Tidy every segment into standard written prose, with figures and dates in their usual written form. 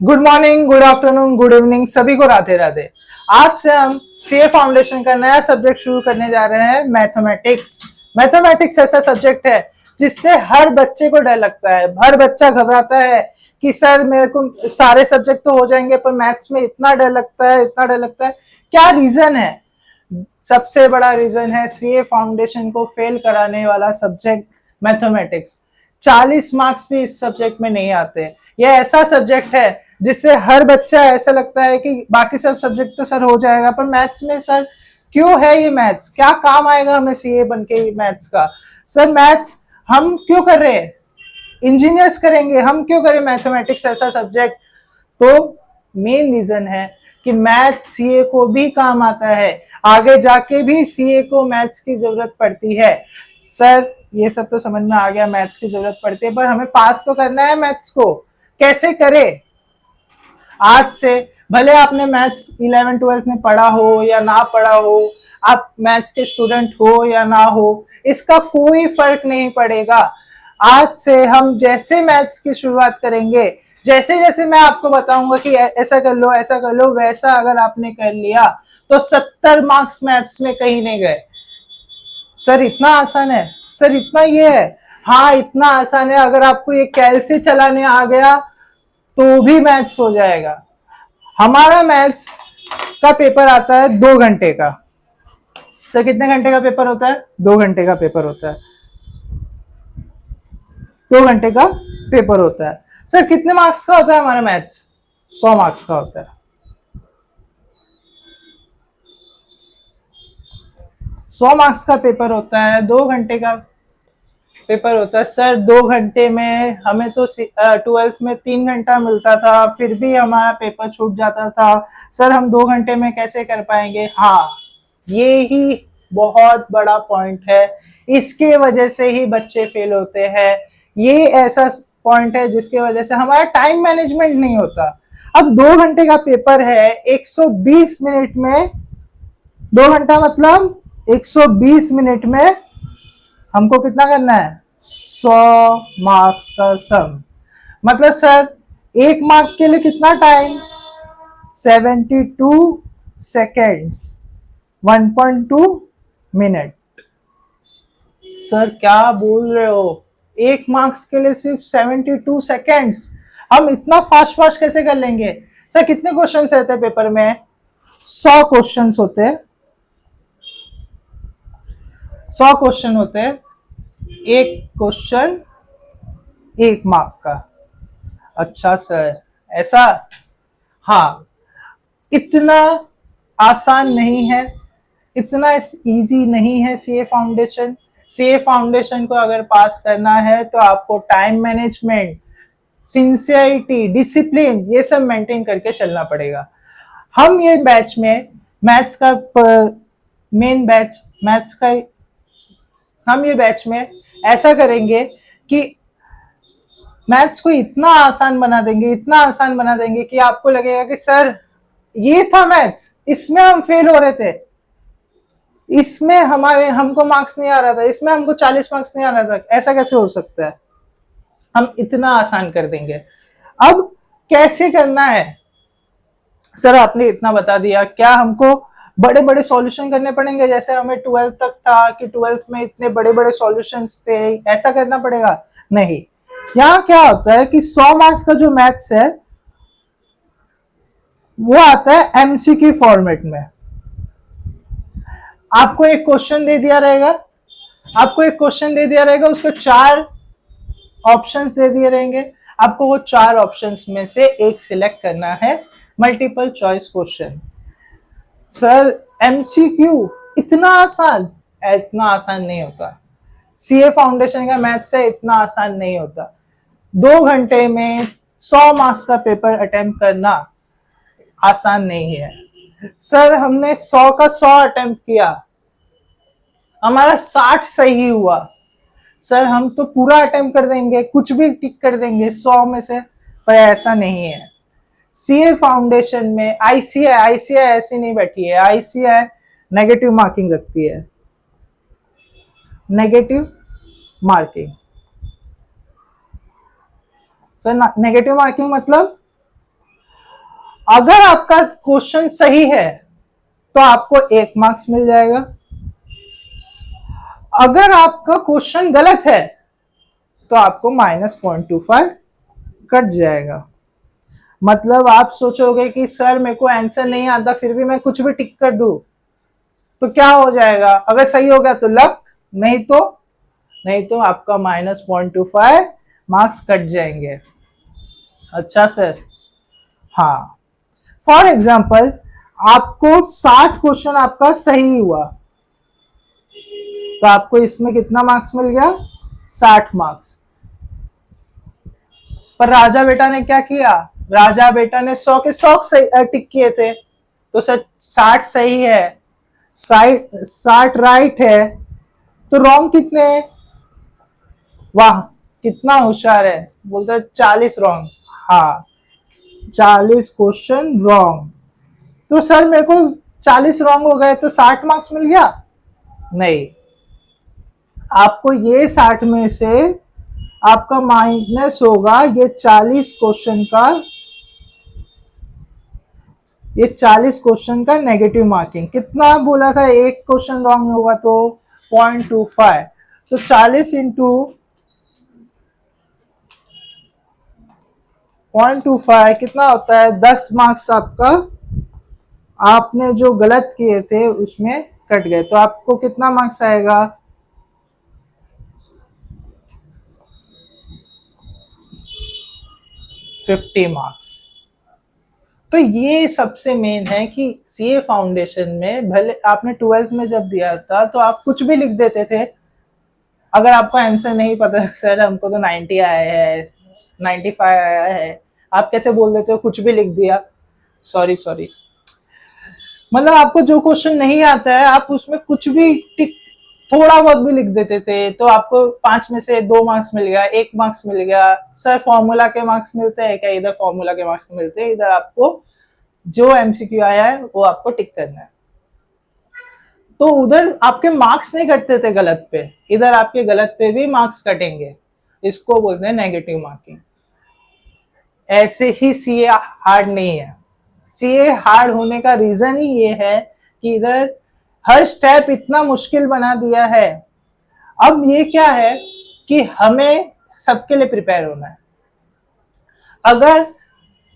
Good morning, good afternoon, good evening, सभी को राधे राधे। आज से हम सीए फाउंडेशन का नया सब्जेक्ट शुरू करने जा रहे हैं, मैथमेटिक्स। मैथमेटिक्स ऐसा सब्जेक्ट है जिससे हर बच्चे को डर लगता है। हर बच्चा घबराता है कि सर मेरे को सारे सब्जेक्ट तो हो जाएंगे पर मैथ्स में इतना डर लगता है, इतना डर लगता है। क्या रीजन है? सबसे बड़ा रीजन है सीए फाउंडेशन को फेल कराने वाला सब्जेक्ट मैथमेटिक्स। 40 मार्क्स भी इस सब्जेक्ट में नहीं आते। यह ऐसा सब्जेक्ट है जिससे हर बच्चा ऐसा लगता है कि बाकी सब सब्जेक्ट तो सर हो जाएगा पर मैथ्स में सर क्यों है? ये मैथ्स क्या काम आएगा हमें सीए बन के मैथ्स का? सर मैथ्स हम क्यों कर रहे हैं? इंजीनियर्स करेंगे, हम क्यों करें मैथमेटिक्स ऐसा सब्जेक्ट? तो मेन रीजन है कि मैथ्स सीए को भी काम आता है। आगे जाके भी सीए को मैथ्स की जरूरत पड़ती है। सर ये सब तो समझ में आ गया, मैथ्स की जरूरत पड़ती है, पर हमें पास तो करना है मैथ्स को। कैसे करें? आज से भले आपने मैथ्स 11 12 में पढ़ा हो या ना पढ़ा हो, आप मैथ्स के स्टूडेंट हो या ना हो, इसका कोई फर्क नहीं पड़ेगा। आज से हम जैसे मैथ्स की शुरुआत करेंगे, जैसे जैसे मैं आपको बताऊंगा कि ऐसा कर लो, ऐसा कर लो, वैसा अगर आपने कर लिया तो 70 मार्क्स मैथ्स में कहीं नहीं गए। सर इतना आसान है? सर इतना ये है? हाँ इतना आसान है। अगर आपको ये कैलसी चलाने आ गया तो भी मैथ्स हो जाएगा। हमारा मैथ्स का पेपर आता है 2 घंटे का। सर कितने घंटे का पेपर होता है? 2 घंटे का पेपर होता है। 2 घंटे का पेपर होता है। सर कितने मार्क्स का होता है हमारा मैथ्स? 100 मार्क्स का होता है। 100 मार्क्स का पेपर होता है, 2 घंटे का पेपर होता है। सर 2 घंटे में हमें तो 12th में 3 घंटा मिलता था, फिर भी हमारा पेपर छूट जाता था। सर हम 2 घंटे में कैसे कर पाएंगे? हाँ ये ही बहुत बड़ा पॉइंट है। इसके वजह से ही बच्चे फेल होते हैं। ये ऐसा पॉइंट है जिसके वजह से हमारा टाइम मैनेजमेंट नहीं होता। अब 2 घंटे का पेपर है, 120 मिनट में 2 घंटा मतलब 120 मिनट में हमको कितना करना है? 100 मार्क्स का सम। मतलब सर 1 मार्क के लिए कितना टाइम? 72 seconds, 1.2 minute. सर क्या बोल रहे हो? 1 मार्क्स के लिए सिर्फ 72 सेकेंड्स? हम इतना फास्ट फास्ट कैसे कर लेंगे? सर कितने क्वेश्चन रहते हैं पेपर में? 100 क्वेश्चन होते हैं। 100 क्वेश्चन होते हैं। एक क्वेश्चन 1 मार्क का। अच्छा सर ऐसा? हाँ इतना आसान नहीं है, इतना इजी नहीं है सीए फाउंडेशन। सीए फाउंडेशन को अगर पास करना है तो आपको टाइम मैनेजमेंट, सिंसियरिटी, डिसिप्लिन ये सब मेंटेन करके चलना पड़ेगा। हम ये बैच में मैथ्स का मेन बैच मैथ्स का हम ये बैच में ऐसा करेंगे कि मैथ्स को इतना आसान बना देंगे, इतना आसान बना देंगे कि आपको लगेगा कि सर ये था मैथ्स, इसमें हम फेल हो रहे थे, इसमें हमको मार्क्स नहीं आ रहा था, इसमें हमको 40 मार्क्स नहीं आ रहा था, ऐसा कैसे हो सकता है? हम इतना आसान कर देंगे। अब कैसे करना है? सर आपने इतना बता दिया, क्या हमको बड़े बड़े सॉल्यूशन करने पड़ेंगे जैसे हमें 12th तक था कि 12th में इतने बड़े बड़े सॉल्यूशंस थे, ऐसा करना पड़ेगा? नहीं। यहाँ क्या होता है कि 100 मार्क्स का जो मैथ्स है वो आता है एमसीक्यू फॉर्मेट में। आपको एक क्वेश्चन दे दिया रहेगा, उसको 4 ऑप्शंस दे दिए रहेंगे। आपको वो 4 ऑप्शंस में से एक सिलेक्ट करना है, multiple choice question. Sir MCQ इतना आसान? इतना आसान नहीं होता। सीए फाउंडेशन का मैथ्स है, इतना आसान नहीं होता। 2 घंटे में 100 मार्क्स का पेपर अटेम्प्ट करना आसान नहीं है। सर हमने 100 का 100 अटेम्प्ट किया, हमारा 60 सही हुआ। सर हम तो पूरा अटेम्प्ट कर देंगे, कुछ भी टिक कर देंगे 100 में से, पर ऐसा नहीं है। सीए फाउंडेशन में आईसीआई ऐसी नहीं बैठी है। आईसीआई नेगेटिव मार्किंग रखती है, negative marking. Sir negative marking मतलब अगर आपका क्वेश्चन सही है तो आपको 1 मार्क्स मिल जाएगा। अगर आपका क्वेश्चन गलत है तो आपको -0.25 कट जाएगा। मतलब आप सोचोगे कि सर मेरे को आंसर नहीं आता फिर भी मैं कुछ भी टिक कर दूं तो क्या हो जाएगा? अगर सही हो गया तो लक, नहीं तो आपका -0.25 मार्क्स कट जाएंगे। अच्छा सर, हाँ। फॉर एग्जाम्पल आपको 60 क्वेश्चन आपका सही हुआ तो आपको इसमें कितना मार्क्स मिल गया? 60 मार्क्स। पर राजा बेटा ने क्या किया? राजा बेटा ने 100 के 100 सही टिक किए थे तो सर 60 सही है, 60 राइट है, तो रॉन्ग कितने हैं? वाह कितना होशियार है, बोलते 40 रॉन्ग। हाँ 40 क्वेश्चन रॉन्ग। तो सर मेरे को 40 रॉन्ग हो गए तो 60 मार्क्स मिल गया? नहीं, आपको ये 60 में से आपका माइनस होगा ये 40 क्वेश्चन का, ये 40 क्वेश्चन का नेगेटिव मार्किंग। कितना बोला था? एक क्वेश्चन रॉन्ग होगा तो 0.25, तो 40 इंटू 0.25 कितना होता है? 10 मार्क्स आपका, आपने जो गलत किए थे उसमें कट गए तो आपको कितना मार्क्स आएगा? 50 मार्क्स। तो ये सबसे मेन है कि सीए फाउंडेशन में भले आपने 12th में जब दिया था तो आप कुछ भी लिख देते थे। अगर आपको आंसर नहीं पता सर हमको तो 90 आया है, 95 आया है, आप कैसे बोल देते हो कुछ भी लिख दिया? सॉरी, मतलब आपको जो क्वेश्चन नहीं आता है आप उसमें कुछ भी टिक, थोड़ा बहुत भी लिख देते थे तो आपको 5 में से 2 मार्क्स मिल गया, 1 मार्क्स मिल गया। सर फॉर्मूला के मार्क्स मिलते हैं क्या? इधर फॉर्मूला के मार्क्स मिलते हैं, इधर आपको जो एमसीक्यू आया है वो आपको टिक करना है। तो उधर आपके मार्क्स नहीं कटते थे गलत पे, इधर आपके गलत पे भी मार्क्स कटेंगे। इसको बोलते हैं नेगेटिव मार्किंग। ऐसे ही सीए हार्ड नहीं है। सीए हार्ड होने का रीजन ही ये है कि इधर हर स्टेप इतना मुश्किल बना दिया है। अब ये क्या है कि हमें सबके लिए प्रिपेयर होना है। अगर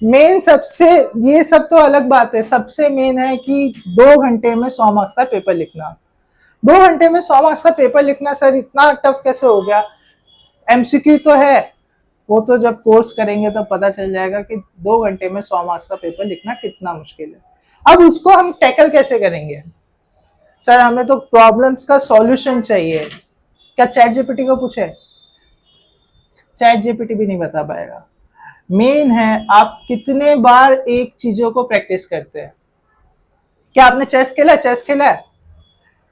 मेन सबसे, ये सब तो अलग बात है, सबसे मेन है कि 2 घंटे में 100 मार्क्स का पेपर लिखना। 2 घंटे में 100 मार्क्स का पेपर लिखना सर इतना टफ कैसे हो गया? एमसीक्यू तो है, वो तो जब कोर्स करेंगे तो पता चल जाएगा कि 2 घंटे में 100 मार्क्स का पेपर लिखना कितना मुश्किल है। अब उसको हम टैकल कैसे करेंगे? सर हमें तो प्रॉब्लम्स का सॉल्यूशन चाहिए। क्या चैट जीपीटी को पूछे? चैट जीपीटी भी नहीं बता पाएगा। मेन है आप कितने बार एक चीजों को प्रैक्टिस करते हैं। क्या आपने चेस खेला है?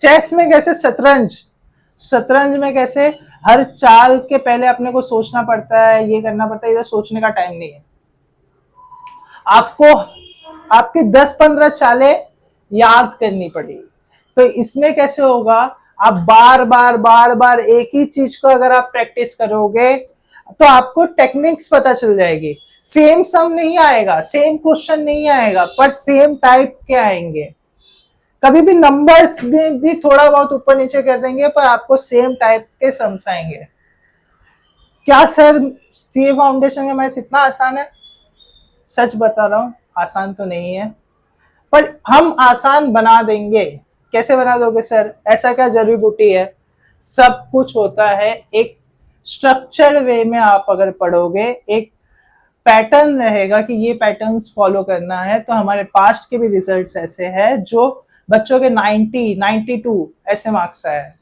चेस में कैसे शतरंज में कैसे हर चाल के पहले अपने को सोचना पड़ता है, ये करना पड़ता है, इधर सोचने का टाइम नहीं है। आपको आपकी 10-15 चालें याद करनी पड़ेगी। तो इसमें कैसे होगा? आप बार बार एक ही चीज को अगर आप प्रैक्टिस करोगे तो आपको टेक्निक्स पता चल जाएगी। सेम सम नहीं आएगा, सेम क्वेश्चन नहीं आएगा, पर सेम टाइप के आएंगे। कभी भी नंबर्स में भी थोड़ा बहुत ऊपर नीचे कर देंगे पर आपको सेम टाइप के सम्स आएंगे। क्या सर सीए फाउंडेशन का मैथ्स इतना आसान है? सच बता रहा हूं आसान तो नहीं है, पर हम आसान बना देंगे। कैसे बना दोगे सर? ऐसा क्या जड़ी बूटी है? सब कुछ होता है एक स्ट्रक्चर्ड वे में। आप अगर पढ़ोगे एक पैटर्न रहेगा कि ये पैटर्न्स फॉलो करना है, तो हमारे पास्ट के भी रिजल्ट्स ऐसे हैं जो बच्चों के 90, 92 ऐसे मार्क्स आए हैं।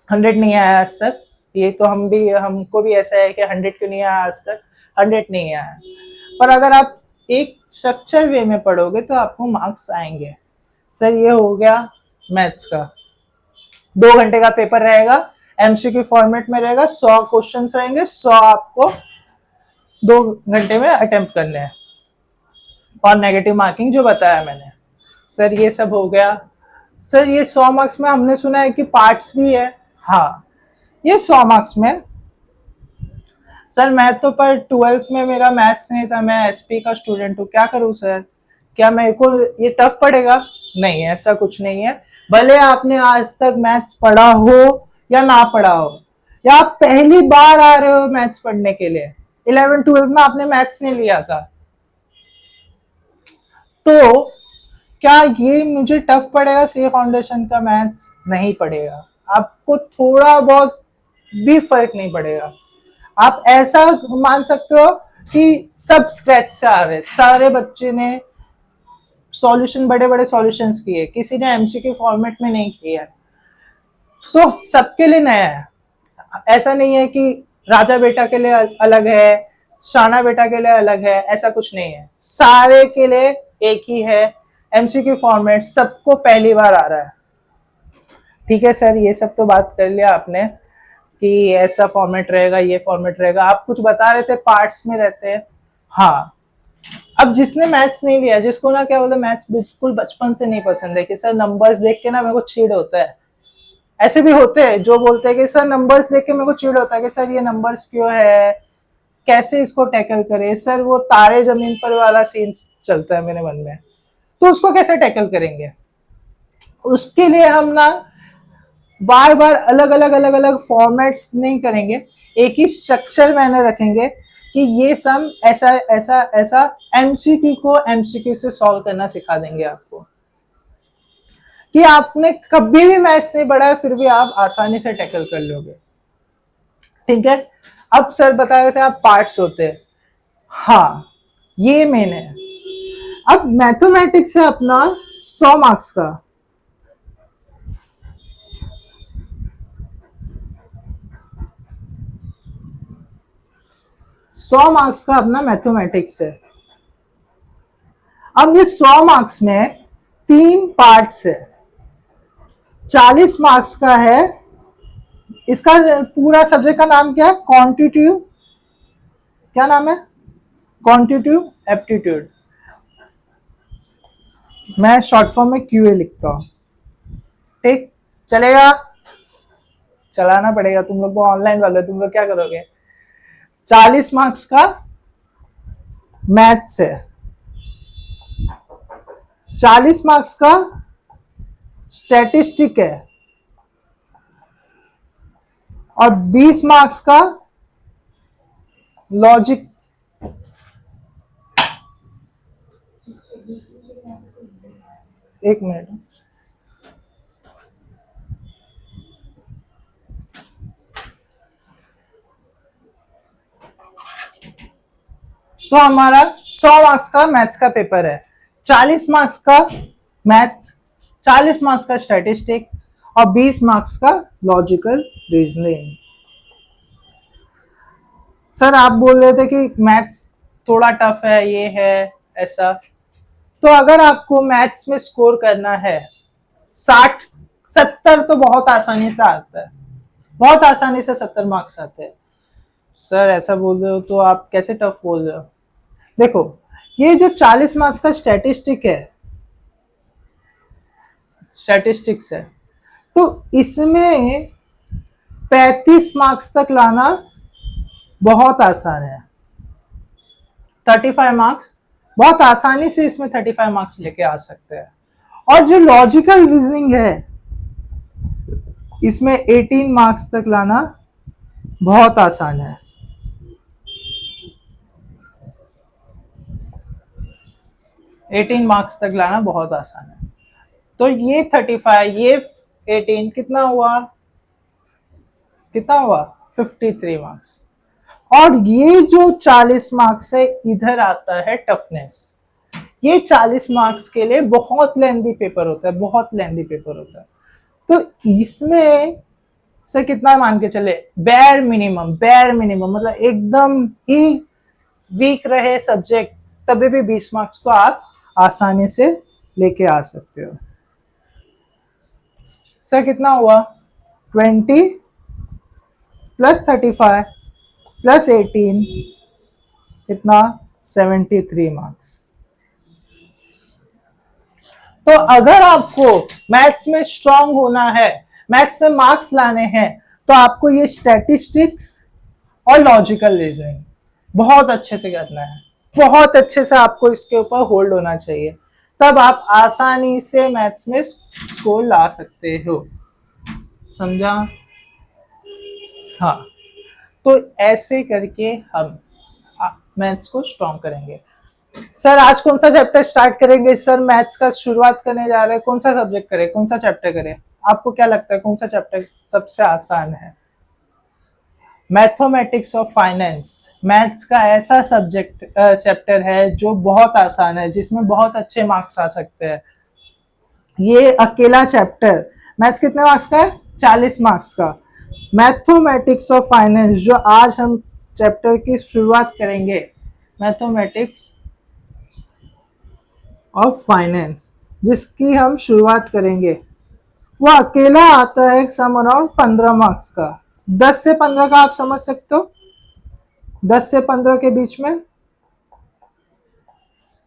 100 नहीं आया आज तक। ये तो हमको भी ऐसा है कि 100 क्यों नहीं आया आज तक, 100 नहीं आया। पर अगर आप एक स्ट्रक्चर वे में पढ़ोगे तो आपको मार्क्स आएंगे। सर ये हो गया मैथ्स का। 2 घंटे का पेपर रहेगा, एमसीक्यू फॉर्मेट में रहेगा, 100 क्वेश्चंस रहेंगे, 100 आपको 2 घंटे में अटेम्प्ट करने हैं। और नेगेटिव मार्किंग जो बताया मैंने। सर ये सब हो गया। सर ये 100 मार्क्स में हमने सुना है कि पार्ट्स भी है। हाँ, ये 100 मार्क्स में सर मैं तो पर 12th में मेरा मैथ्स नहीं था, मैं एसपी का स्टूडेंट हूँ, क्या करूँ सर? क्या मेरे को ये टफ पड़ेगा? नहीं, ऐसा कुछ नहीं है। भले आपने आज तक मैथ्स पढ़ा हो या ना पढ़ा हो, या आप पहली बार आ रहे हो मैथ्स पढ़ने के लिए, 11th-12th में आपने मैथ्स नहीं लिया था, तो क्या ये मुझे टफ पड़ेगा सीए फाउंडेशन का मैथ्स? नहीं पड़ेगा, आपको थोड़ा बहुत भी फर्क नहीं पड़ेगा। आप ऐसा मान सकते हो कि सब स्क्रैच से आ रहे, सारे बच्चे ने सॉल्यूशन, बड़े बड़े सॉल्यूशंस किए, किसी ने एमसीक्यू फॉर्मेट में नहीं किया, तो सबके लिए नया है। ऐसा नहीं है कि राजा बेटा के लिए अलग है, शाना बेटा के लिए अलग है, ऐसा कुछ नहीं है, सारे के लिए एक ही है। एमसीक्यू फॉर्मेट सबको पहली बार आ रहा है। ठीक है सर, ये सब तो बात कर लिया आपने कि ऐसा फॉर्मेट रहेगा, ये फॉर्मेट रहेगा। आप कुछ बता रहे थे पार्ट्स में रहते हैं। हाँ, अब जिसने मैथ्स नहीं लिया, जिसको ना क्या बोलते, मैथ्स बिल्कुल बचपन से नहीं पसंद है कि सर नंबर्स देख के ना मेरे को चिढ़ होता है, ऐसे भी होते हैं जो बोलते हैं कि सर नंबर्स देख के मेरे को चिढ़ होता है कि सर ये नंबर्स क्यों है, कैसे इसको टैकल करें सर, वो तारे जमीन पर वाला सीन चलता है मेरे मन में, तो उसको कैसे टैकल करेंगे? उसके लिए हम ना बार बार अलग अलग फॉर्मेट्स नहीं करेंगे, एक ही स्ट्रक्चर मैंने रखेंगे कि ये सम ऐसा ऐसा ऐसा एमसीक्यू को एमसीक्यू से सॉल्व करना सिखा देंगे आपको, कि आपने कभी भी मैथ्स नहीं पढ़ा है फिर भी आप आसानी से टैकल कर लोगे। ठीक है, अब सर बता रहे थे आप पार्ट्स होते हैं, हाँ ये मेन है। अब मैथमेटिक्स है अपना 100 मार्क्स का, अपना मैथमेटिक्स है। अब ये 100 मार्क्स में 3 पार्ट्स है, 40 मार्क्स का है। इसका पूरा सब्जेक्ट का नाम क्या है? क्वांटिटेटिव, क्या नाम है? क्वांटिटेटिव एप्टीट्यूड, मैं शॉर्ट फॉर्म में क्यूए लिखता हूं। ठीक चलेगा? चलाना पड़ेगा, तुम लोग तो ऑनलाइन वाले, तुम लोग क्या करोगे? 40 मार्क्स का मैथ्स है, 40 मार्क्स का स्टैटिस्टिक है, और 20 मार्क्स का लॉजिक। एक मिनट, तो हमारा 100 मार्क्स का मैथ्स का पेपर है, 40 मार्क्स का मैथ्स, 40 मार्क्स का स्टैटिस्टिक और 20 मार्क्स का लॉजिकल रीजनिंग। सर आप बोल रहे थे कि मैथ्स थोड़ा टफ है, ये है ऐसा, तो अगर आपको मैथ्स में स्कोर करना है 60-70 तो बहुत आसानी से आता है, बहुत आसानी से 70 मार्क्स आते हैं। सर ऐसा बोल रहे हो तो आप कैसे टफ बोल रहे हो? देखो, ये जो 40 मार्क्स का स्टैटिस्टिक है, स्टैटिस्टिक्स है, तो इसमें 35 मार्क्स तक लाना बहुत आसान है। 35 मार्क्स बहुत आसानी से इसमें 35 मार्क्स लेके आ सकते हैं। और जो लॉजिकल रीजनिंग है, इसमें 18 मार्क्स तक लाना बहुत आसान है। एटीन मार्क्स तक लाना बहुत आसान है। तो ये 35, ये 18, कितना हुआ? 53 मार्क्स। और ये जो 40 मार्क्स है, इधर आता है टफनेस। ये 40 मार्क्स के लिए बहुत लेंथी पेपर होता है, बहुत लेंथी पेपर होता है। तो इसमें से कितना मान के चले, बेयर मिनिमम मतलब एकदम ही वीक रहे सब्जेक्ट, तभी भी 20 मार्क्स तो आप आसानी से लेके आ सकते हो। सर कितना हुआ? 20 प्लस 35 प्लस 18, कितना? 73 मार्क्स। तो अगर आपको मैथ्स में स्ट्रांग होना है, मैथ्स में मार्क्स लाने हैं, तो आपको ये स्टैटिस्टिक्स और लॉजिकल रीजनिंग बहुत अच्छे से करना है, बहुत अच्छे से आपको इसके ऊपर होल्ड होना चाहिए, तब आप आसानी से मैथ्स में स्कोर ला सकते हो। समझा? हाँ, तो ऐसे करके हम मैथ्स को स्ट्रॉन्ग करेंगे। सर आज कौन सा चैप्टर स्टार्ट करेंगे? सर मैथ्स का शुरुआत करने जा रहे हैं, कौन सा सब्जेक्ट करें, कौन सा चैप्टर करें? आपको क्या लगता है कौन सा चैप्टर सबसे आसान है? मैथमेटिक्स ऑफ फाइनेंस मैथ्स का ऐसा सब्जेक्ट चैप्टर है जो बहुत आसान है, जिसमें बहुत अच्छे मार्क्स आ सकते हैं। ये अकेला चैप्टर मैथ्स कितने मार्क्स का है? 40 मार्क्स का। मैथमेटिक्स ऑफ फाइनेंस जो आज हम चैप्टर की शुरुआत करेंगे, मैथमेटिक्स ऑफ फाइनेंस जिसकी हम शुरुआत करेंगे, वो अकेला आता है सम अराउंड 15 मार्क्स का। 10 से 15 का आप समझ सकते हो, 10 से 15 के बीच में,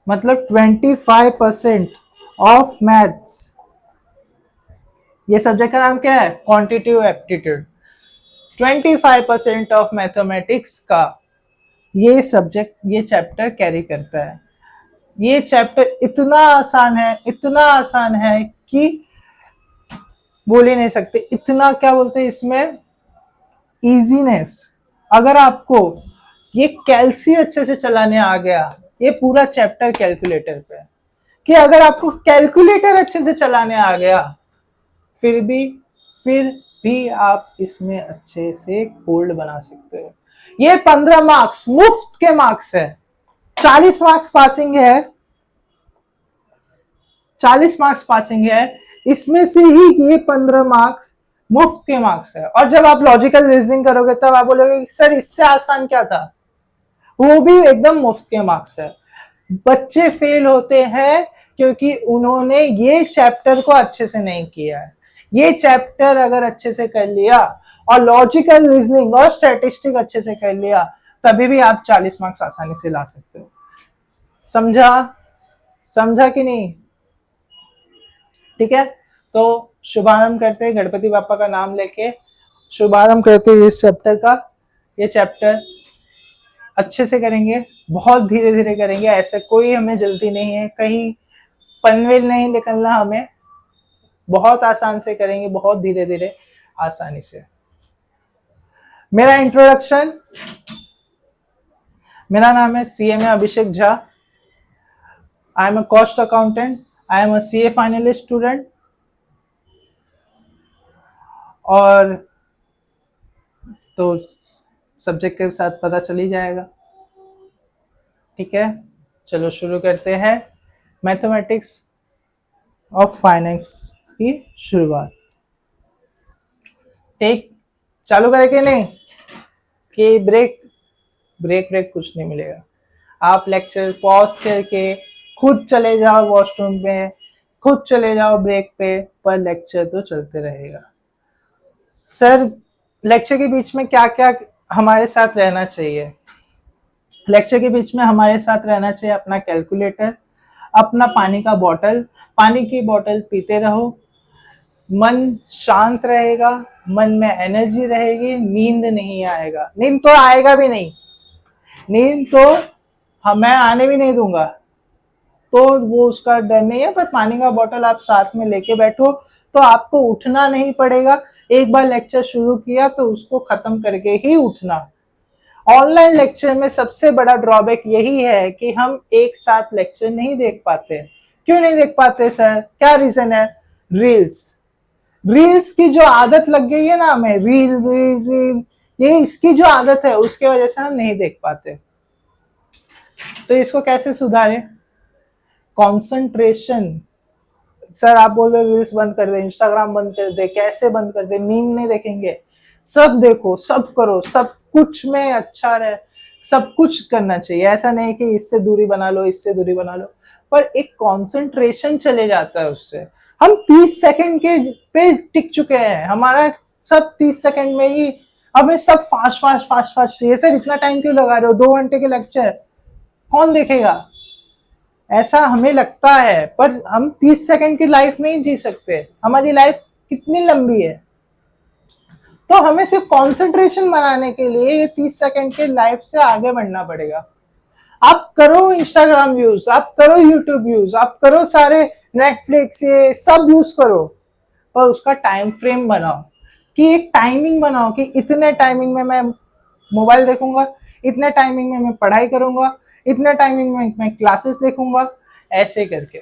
मतलब 25% ऑफ मैथ्स। ये सब्जेक्ट का नाम क्या है? Quantitative aptitude. 25% ऑफ मैथमेटिक्स का ये सब्जेक्ट, ये चैप्टर कैरी करता है। ये चैप्टर इतना आसान है, इतना आसान है कि बोल ही नहीं सकते। इतना क्या बोलते हैं इसमें, इजीनेस। अगर आपको ये कैलसी अच्छे से चलाने आ गया, ये पूरा चैप्टर कैलकुलेटर पे है, कि अगर आपको कैलकुलेटर अच्छे से चलाने आ गया, फिर भी आप इसमें अच्छे से होल्ड बना सकते हो। ये 15 मार्क्स मुफ्त के मार्क्स है। 40 मार्क्स पासिंग है, 40 मार्क्स पासिंग है, इसमें से ही ये 15 मार्क्स मुफ्त के मार्क्स है। और जब आप लॉजिकल रीजनिंग करोगे तब आप बोलोगे सर इससे आसान क्या था, वो भी एकदम मुफ्त के मार्क्स है। बच्चे फेल होते हैं क्योंकि उन्होंने ये चैप्टर को अच्छे से नहीं किया है। ये चैप्टर अगर अच्छे से कर लिया और लॉजिकल रीजनिंग और स्टैटिस्टिक अच्छे से कर लिया, तभी भी आप 40 मार्क्स आसानी से ला सकते हो। समझा? समझा कि नहीं? ठीक है, तो शुभारंभ करते हैं, गणपति बापा का नाम लेके शुभारंभ करते हैं इस चैप्टर का। ये चैप्टर अच्छे से करेंगे, बहुत धीरे धीरे करेंगे, ऐसे कोई हमें जल्दी नहीं है, कहीं पनवेल नहीं निकलना हमें, बहुत आसान से करेंगे, बहुत धीरे धीरे आसानी से। मेरा इंट्रोडक्शन, मेरा नाम है CMA Abhishek Jha. I am a cost accountant, I am a CA finalist student. और तो सब्जेक्ट के साथ पता चल ही जाएगा। ठीक है, चलो शुरू करते हैं मैथमेटिक्स ऑफ फाइनेंस की शुरुआत। ठीक, चालू करें कि नहीं? कि ब्रेक कुछ नहीं मिलेगा। आप लेक्चर पॉज करके खुद चले जाओ वॉशरूम पे, खुद चले जाओ ब्रेक पे, पर लेक्चर तो चलते रहेगा। सर लेक्चर के बीच में क्या क्या हमारे साथ रहना चाहिए? लेक्चर के बीच में हमारे साथ रहना चाहिए अपना कैलकुलेटर, अपना पानी का बॉटल। पानी की बॉटल पीते रहो, मन शांत रहेगा, मन में एनर्जी रहेगी, नींद नहीं आएगा। नींद तो आएगा भी नहीं, नींद तो मैं आने भी नहीं दूंगा, तो वो उसका डर नहीं है। पर पानी का बॉटल आप साथ में लेके बैठो तो आपको उठना नहीं पड़ेगा। एक बार लेक्चर शुरू किया तो उसको खत्म करके ही उठना। ऑनलाइन लेक्चर में सबसे बड़ा ड्रॉबैक यही है कि हम एक साथ लेक्चर नहीं देख पाते। क्यों नहीं देख पाते सर? क्या रीजन है? रील्स की जो आदत लग गई है ना हमें, रील, ये इसकी जो आदत है उसके वजह से हम नहीं देख पाते। तो इसको कैसे सुधारें? कंसंट्रेशन। सर आप बोल रहे रील्स बंद कर दे, इंस्टाग्राम बंद कर दे, कैसे बंद कर दे? मीम नहीं देखेंगे, सब देखो, सब करो, सब कुछ में अच्छा रहे, सब कुछ करना चाहिए। ऐसा नहीं कि इससे दूरी बना लो, इससे दूरी बना लो, पर एक कंसंट्रेशन चले जाता है उससे। हम 30 सेकंड के पे टिक चुके हैं, हमारा सब 30 सेकंड में ही, हमें सब फास्ट फास्ट फास्ट फास्ट चाहिए। सर इतना टाइम क्यों लगा रहे हो? 2 घंटे के लेक्चर कौन देखेगा? ऐसा हमें लगता है, पर हम 30 सेकंड की लाइफ नहीं जी सकते। हमारी लाइफ कितनी लंबी है, तो हमें सिर्फ कंसंट्रेशन बनाने के लिए ये 30 सेकंड के लाइफ से आगे बढ़ना पड़ेगा। आप करो इंस्टाग्राम यूज, आप करो यूट्यूब यूज, आप करो सारे नेटफ्लिक्स ये सब यूज करो, पर उसका टाइम फ्रेम बनाओ कि एक टाइमिंग बनाओ कि इतने टाइमिंग में मैं मोबाइल देखूंगा, इतने टाइमिंग में मैं पढ़ाई करूंगा, इतने टाइमिंग में मैं क्लासेस देखूंगा, ऐसे करके।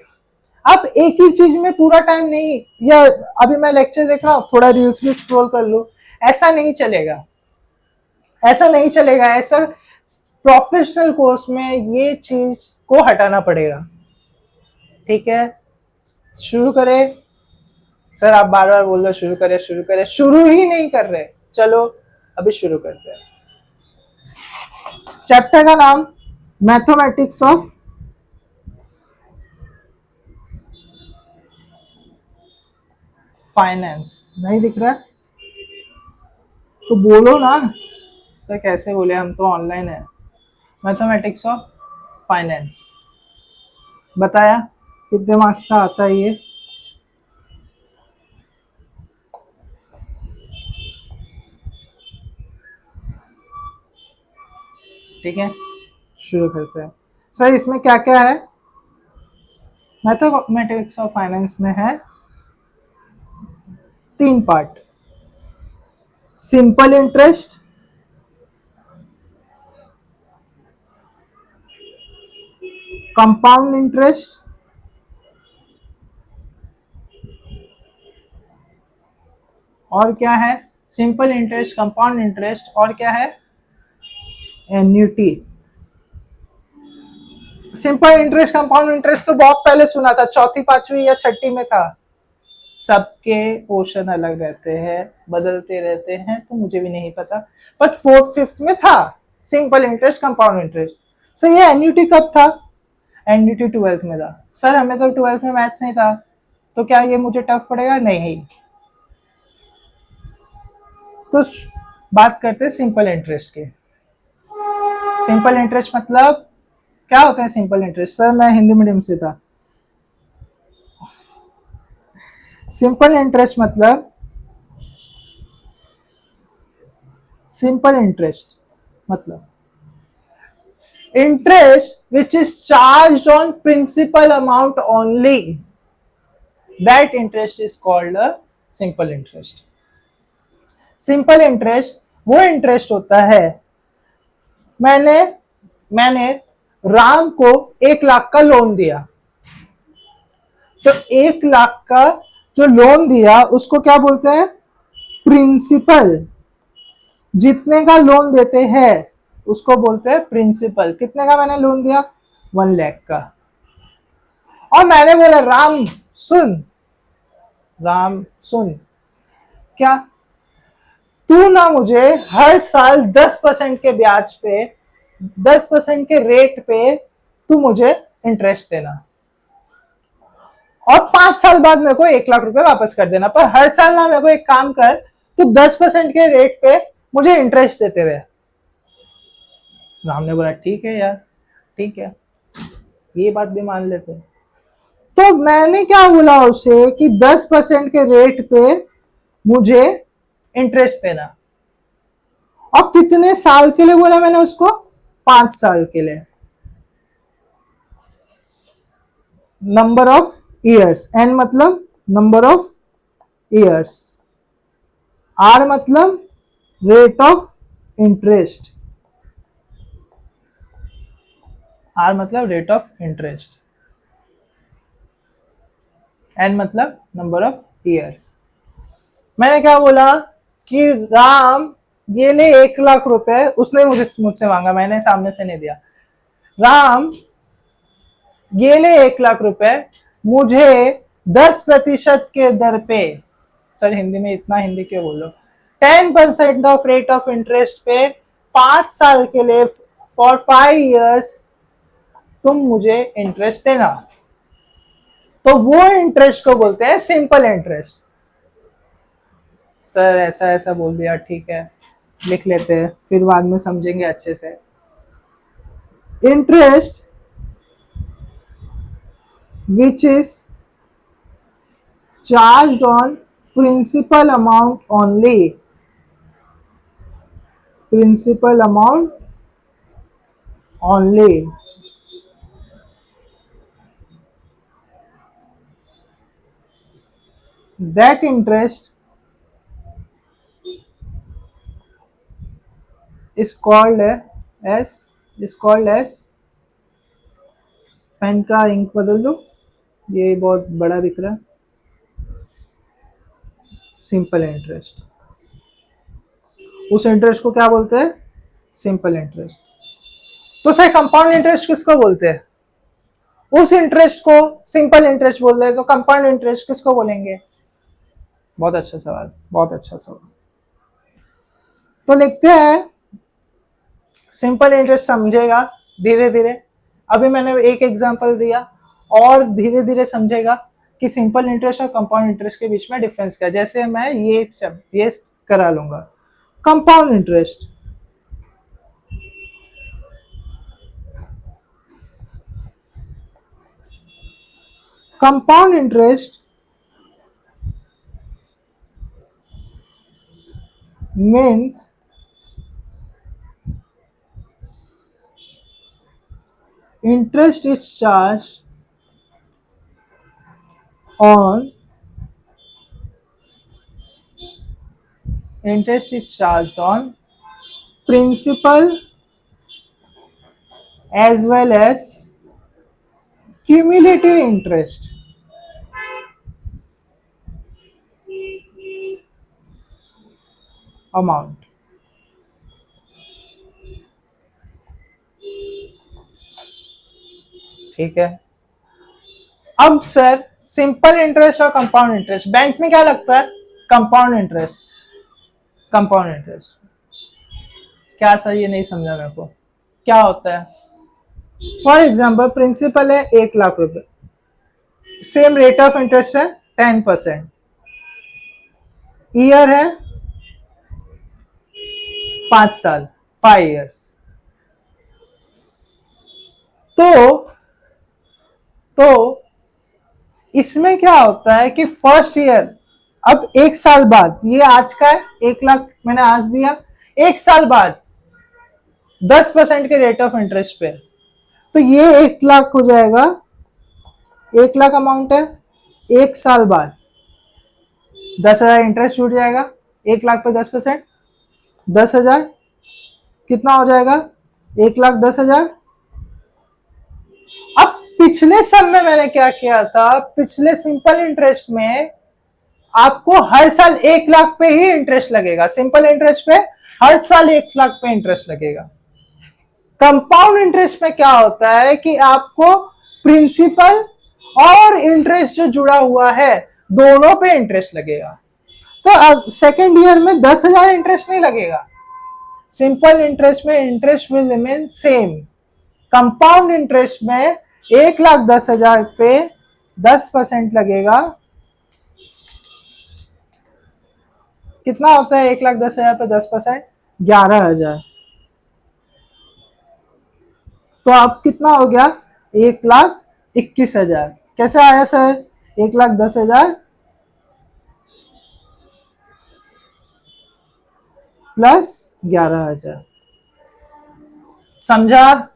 अब एक ही चीज में पूरा टाइम नहीं, या अभी मैं लेक्चर देख रहा हूँ थोड़ा रील्स भी स्क्रॉल कर लो, ऐसा नहीं चलेगा, ऐसा नहीं चलेगा। ऐसा प्रोफेशनल कोर्स में ये चीज को हटाना पड़ेगा। ठीक है, शुरू करें। सर आप बार बार बोल रहे शुरू करें शुरू करें, शुरू ही नहीं कर रहे। चलो अभी शुरू करते हैं। चैप्टर का नाम मैथमेटिक्स ऑफ फाइनेंस। नहीं दिख रहा है तो बोलो ना। सर कैसे बोले, हम तो ऑनलाइन है। मैथमेटिक्स ऑफ फाइनेंस बताया, कितने मार्क्स का आता है ये? ठीक है, शुरू करते हैं। सर इसमें क्या क्या है? मैथमेटिक्स ऑफ फाइनेंस में है 3 part. Simple interest, compound interest और क्या है? सिंपल इंटरेस्ट, कंपाउंड इंटरेस्ट और क्या है? Annuity. Simple interest compound interest तो बहुत पहले सुना था, चौथी पांचवी या छठी में था। सबके पोर्शन अलग रहते हैं, बदलते रहते हैं, तो मुझे भी नहीं पता, बट फोर्थ फिफ्थ में था simple interest compound interest. Sir ये एन्युटी कब था? एन्युटी 12th में था। सर हमें तो 12th में मैथ्स नहीं था, तो क्या ये मुझे टफ पड़ेगा? नहीं। तो बात करते हैं सिंपल इंटरेस्ट के। सिंपल इंटरेस्ट मतलब क्या होता है? सिंपल इंटरेस्ट, सर मैं हिंदी मीडियम से था। सिंपल इंटरेस्ट मतलब, सिंपल इंटरेस्ट मतलब interest which is charged on principal amount only, that interest is called a simple interest. simple interest वो इंटरेस्ट होता है, मैंने राम को 1 लाख का लोन दिया, तो 1 लाख का जो लोन दिया उसको क्या बोलते हैं? प्रिंसिपल। जितने का लोन देते हैं उसको बोलते हैं प्रिंसिपल। कितने का मैंने लोन दिया? 1 लाख का। और मैंने बोला राम सुन, राम सुन, क्या तू ना मुझे हर साल 10% के ब्याज पे, 10% के रेट पे तू मुझे इंटरेस्ट देना, और 5 साल बाद मेरे को 1 लाख रुपए वापस कर देना, पर हर साल ना मेरे को एक काम कर, तू 10% के रेट पे मुझे इंटरेस्ट देते रहे। राम ने बोला ठीक है यार, ठीक है, ये बात भी मान लेते। तो मैंने क्या बोला उसे कि 10% के रेट पे मुझे इंटरेस्ट देना, और कितने साल के लिए बोला मैंने उसको? 5 साल के लिए। नंबर ऑफ ईयर्स, एन मतलब नंबर ऑफ ईयर्स, आर मतलब रेट ऑफ इंटरेस्ट, आर मतलब रेट ऑफ इंटरेस्ट, एन मतलब नंबर ऑफ ईयर्स। मैंने क्या बोला कि राम ये ले 1 लाख रुपए, उसने मुझसे मांगा, मैंने सामने से नहीं दिया। राम ये ले 1 लाख रुपए, मुझे 10% के दर पे, सर हिंदी में इतना हिंदी क्यों बोलो, 10% ऑफ रेट ऑफ इंटरेस्ट पे 5 साल के लिए फॉर 5 years तुम मुझे इंटरेस्ट देना। तो वो इंटरेस्ट को बोलते हैं सिंपल इंटरेस्ट। सर ऐसा ऐसा बोल दिया, ठीक है, लिख लेते हैं, फिर बाद में समझेंगे अच्छे से। Interest which is charged on principal amount only, principal amount only. That interest is called as pen का इंक बदल दो, ये बहुत बड़ा दिख रहा है, सिंपल इंटरेस्ट। उस इंटरेस्ट को क्या बोलते हैं? Simple interest. तो सर कंपाउंड इंटरेस्ट किसको बोलते हैं? उस इंटरेस्ट को सिंपल इंटरेस्ट बोलते हैं, तो कंपाउंड इंटरेस्ट किसको बोलेंगे? बहुत अच्छा सवाल, बहुत अच्छा सवाल। तो लिखते हैं, सिंपल इंटरेस्ट समझेगा धीरे धीरे, अभी मैंने एक एग्जांपल दिया, और धीरे धीरे समझेगा कि सिंपल इंटरेस्ट और कंपाउंड इंटरेस्ट के बीच में डिफरेंस क्या है। जैसे मैं ये करा लूंगा, compound interest. Compound interest means interest is charged on principal as well as cumulative interest. Amount. ठीक है। अब सर सिंपल इंटरेस्ट और कंपाउंड इंटरेस्ट, बैंक में क्या लगता है? Compound interest. कंपाउंड इंटरेस्ट क्या सर? ये नहीं समझा मेरे को, क्या होता है? फॉर एग्जाम्पल प्रिंसिपल है 1,00,000 रुपए, सेम रेट ऑफ इंटरेस्ट है 10%, ईयर है 5 साल, 5 years। तो इसमें क्या होता है कि फर्स्ट ईयर, अब 1 साल बाद, ये आज का है 1,00,000 मैंने आज दिया, 1 साल बाद 10% के रेट ऑफ इंटरेस्ट पे, तो ये 1,00,000 हो जाएगा, 1,00,000 अमाउंट है, 1 साल बाद 10,000 इंटरेस्ट छूट जाएगा, 1,00,000 पे 10%, 10,000 कितना हो जाएगा? 1,10,000। अब पिछले सम में मैंने क्या किया था? पिछले सिंपल इंटरेस्ट में आपको हर साल 1,00,000 पे ही इंटरेस्ट लगेगा, सिंपल इंटरेस्ट पे हर साल 1,00,000 पे इंटरेस्ट लगेगा। कंपाउंड इंटरेस्ट में क्या होता है कि आपको प्रिंसिपल और इंटरेस्ट जो जुड़ा हुआ है दोनों पे इंटरेस्ट लगेगा। तो सेकेंड ईयर में 10,000 इंटरेस्ट नहीं लगेगा, सिंपल इंटरेस्ट में interest will remain same. Compound interest में 1,10,000 पे 10% लगेगा, कितना होता है 1,10,000 पे 10%? 11,000। तो अब कितना हो गया? 1,21,000। कैसे आया सर? 1,10,000 प्लस 11,000। समझा?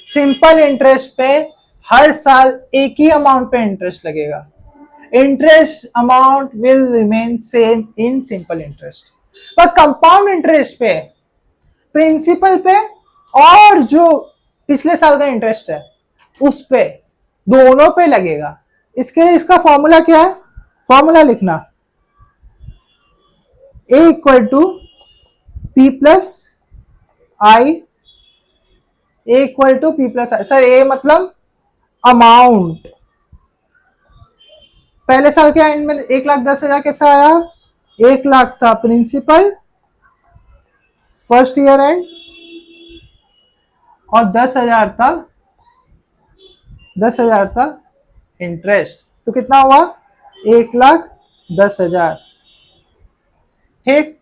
सिंपल इंटरेस्ट पे हर साल एक ही अमाउंट पे इंटरेस्ट लगेगा, interest amount will remain same in simple interest. पर कंपाउंड इंटरेस्ट पे प्रिंसिपल पे और जो पिछले साल का इंटरेस्ट है उस पे, दोनों पे लगेगा। इसके लिए इसका फॉर्मूला क्या है? फॉर्मूला लिखना, A equal to P plus I, A equal to P plus I. Sir A मतलब अमाउंट, पहले साल के एंड में 1,10,000 कैसा आया? 1,00,000 था प्रिंसिपल फर्स्ट ईयर एंड, और 10,000 था इंटरेस्ट, तो कितना हुआ? 1,10,000। ठीक।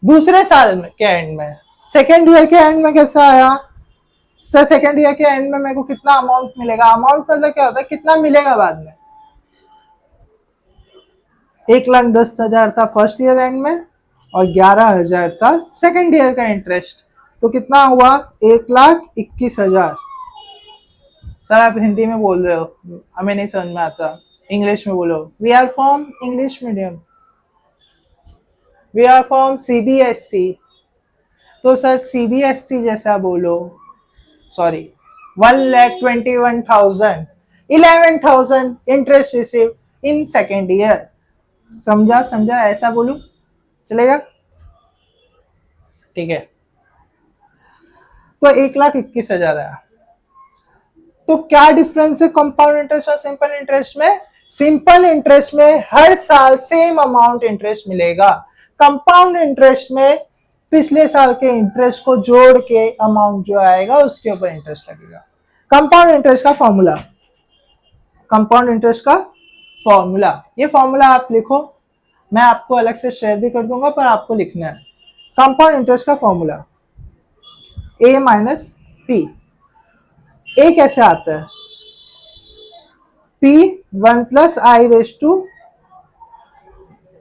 दूसरे साल में के एंड में, सेकेंड ईयर के एंड में कैसा आया? सर सेकेंड ईयर के एंड में मेरे को कितना अमाउंट मिलेगा? अमाउंट मतलब क्या होता है? कितना मिलेगा बाद में? 1,10,000 था फर्स्ट ईयर एंड में और 11,000 था सेकेंड ईयर का इंटरेस्ट। तो कितना हुआ? 1,21,000। सर आप हिंदी में बोल रहे हो, हमें नहीं समझ में आता, इंग्लिश में बोलो। We are from English medium, we are from CBSE. तो सर सीबीएसई जैसा बोलो। Sorry, 1,21,000, 11,000 interest receive in second year. समझा? समझा? ऐसा बोलूं चलेगा? ठीक है। तो 1,21,000 आया। तो क्या डिफरेंस है कंपाउंड इंटरेस्ट और सिंपल इंटरेस्ट में? सिंपल इंटरेस्ट में हर साल सेम अमाउंट इंटरेस्ट मिलेगा। कंपाउंड इंटरेस्ट में पिछले साल के इंटरेस्ट को जोड़ के अमाउंट जो आएगा उसके ऊपर इंटरेस्ट लगेगा। कंपाउंड इंटरेस्ट का फॉर्मूला, कंपाउंड इंटरेस्ट का फॉर्मूला, ये फॉर्मूला आप लिखो, मैं आपको अलग से शेयर भी कर दूंगा पर आपको लिखना है। कंपाउंड इंटरेस्ट का formula a minus P. A कैसे आता है? P 1 plus i raise to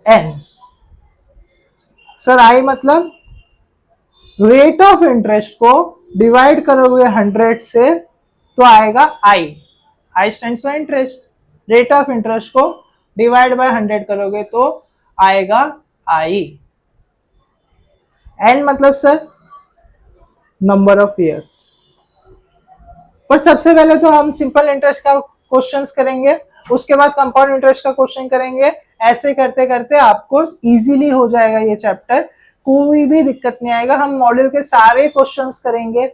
n। Sir i मतलब रेट ऑफ इंटरेस्ट को डिवाइड करोगे 100 से तो आएगा i. I stands for interest. Rate of interest को डिवाइड बाय 100 करोगे तो आएगा आई। एन मतलब सर नंबर ऑफ ईयर्स। पर सबसे पहले तो हम सिंपल इंटरेस्ट का क्वेश्चंस करेंगे, उसके बाद कंपाउंड इंटरेस्ट का क्वेश्चन करेंगे। ऐसे करते करते आपको इजीली हो जाएगा ये चैप्टर, कोई भी दिक्कत नहीं आएगा। हम मॉड्यूल के सारे क्वेश्चंस करेंगे,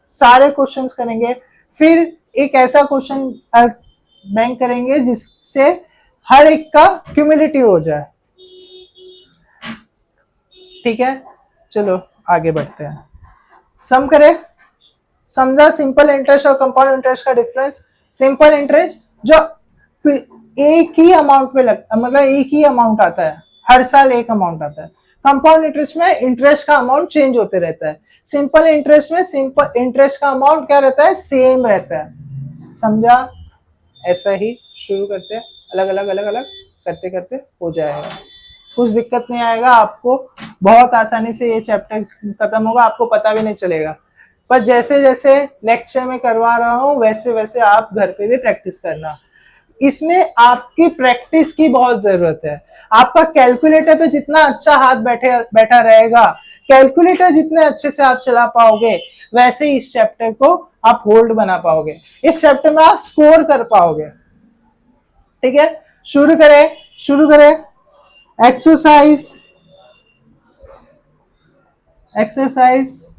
सारे क्वेश्चंस करेंगे, फिर एक ऐसा क्वेश्चन बैंक करेंगे जिससे हर एक का क्यूमुलेटिव हो जाए। ठीक है, चलो आगे बढ़ते हैं। सम करें। समझा सिंपल इंटरेस्ट और कंपाउंड इंटरेस्ट का डिफरेंस? सिंपल इंटरेस्ट जो एक ही अमाउंट पे लगता, मतलब एक ही अमाउंट आता है, हर साल एक अमाउंट आता है। कंपाउंड इंटरेस्ट में इंटरेस्ट का अमाउंट चेंज होते रहता है। सिंपल इंटरेस्ट में सिंपल इंटरेस्ट का अमाउंट क्या रहता है? सेम रहता है। समझा? ऐसा ही शुरू करते हैं, अलग अलग अलग अलग करते करते हो जाएगा, कुछ दिक्कत नहीं आएगा आपको। बहुत आसानी से ये चैप्टर खत्म होगा, आपको पता भी नहीं चलेगा। पर जैसे जैसे लेक्चर में करवा रहा हूँ वैसे वैसे आप घर पे भी प्रैक्टिस करना। इसमें आपकी प्रैक्टिस की बहुत जरूरत है। आपका कैलकुलेटर पे जितना अच्छा हाथ बैठा रहेगा, कैलकुलेटर जितने अच्छे से आप चला पाओगे, वैसे ही इस चैप्टर को आप होल्ड बना पाओगे, इस चैप्टर में आप स्कोर कर पाओगे। ठीक है, शुरू करें, शुरू करें। एक्सरसाइज, एक्सरसाइज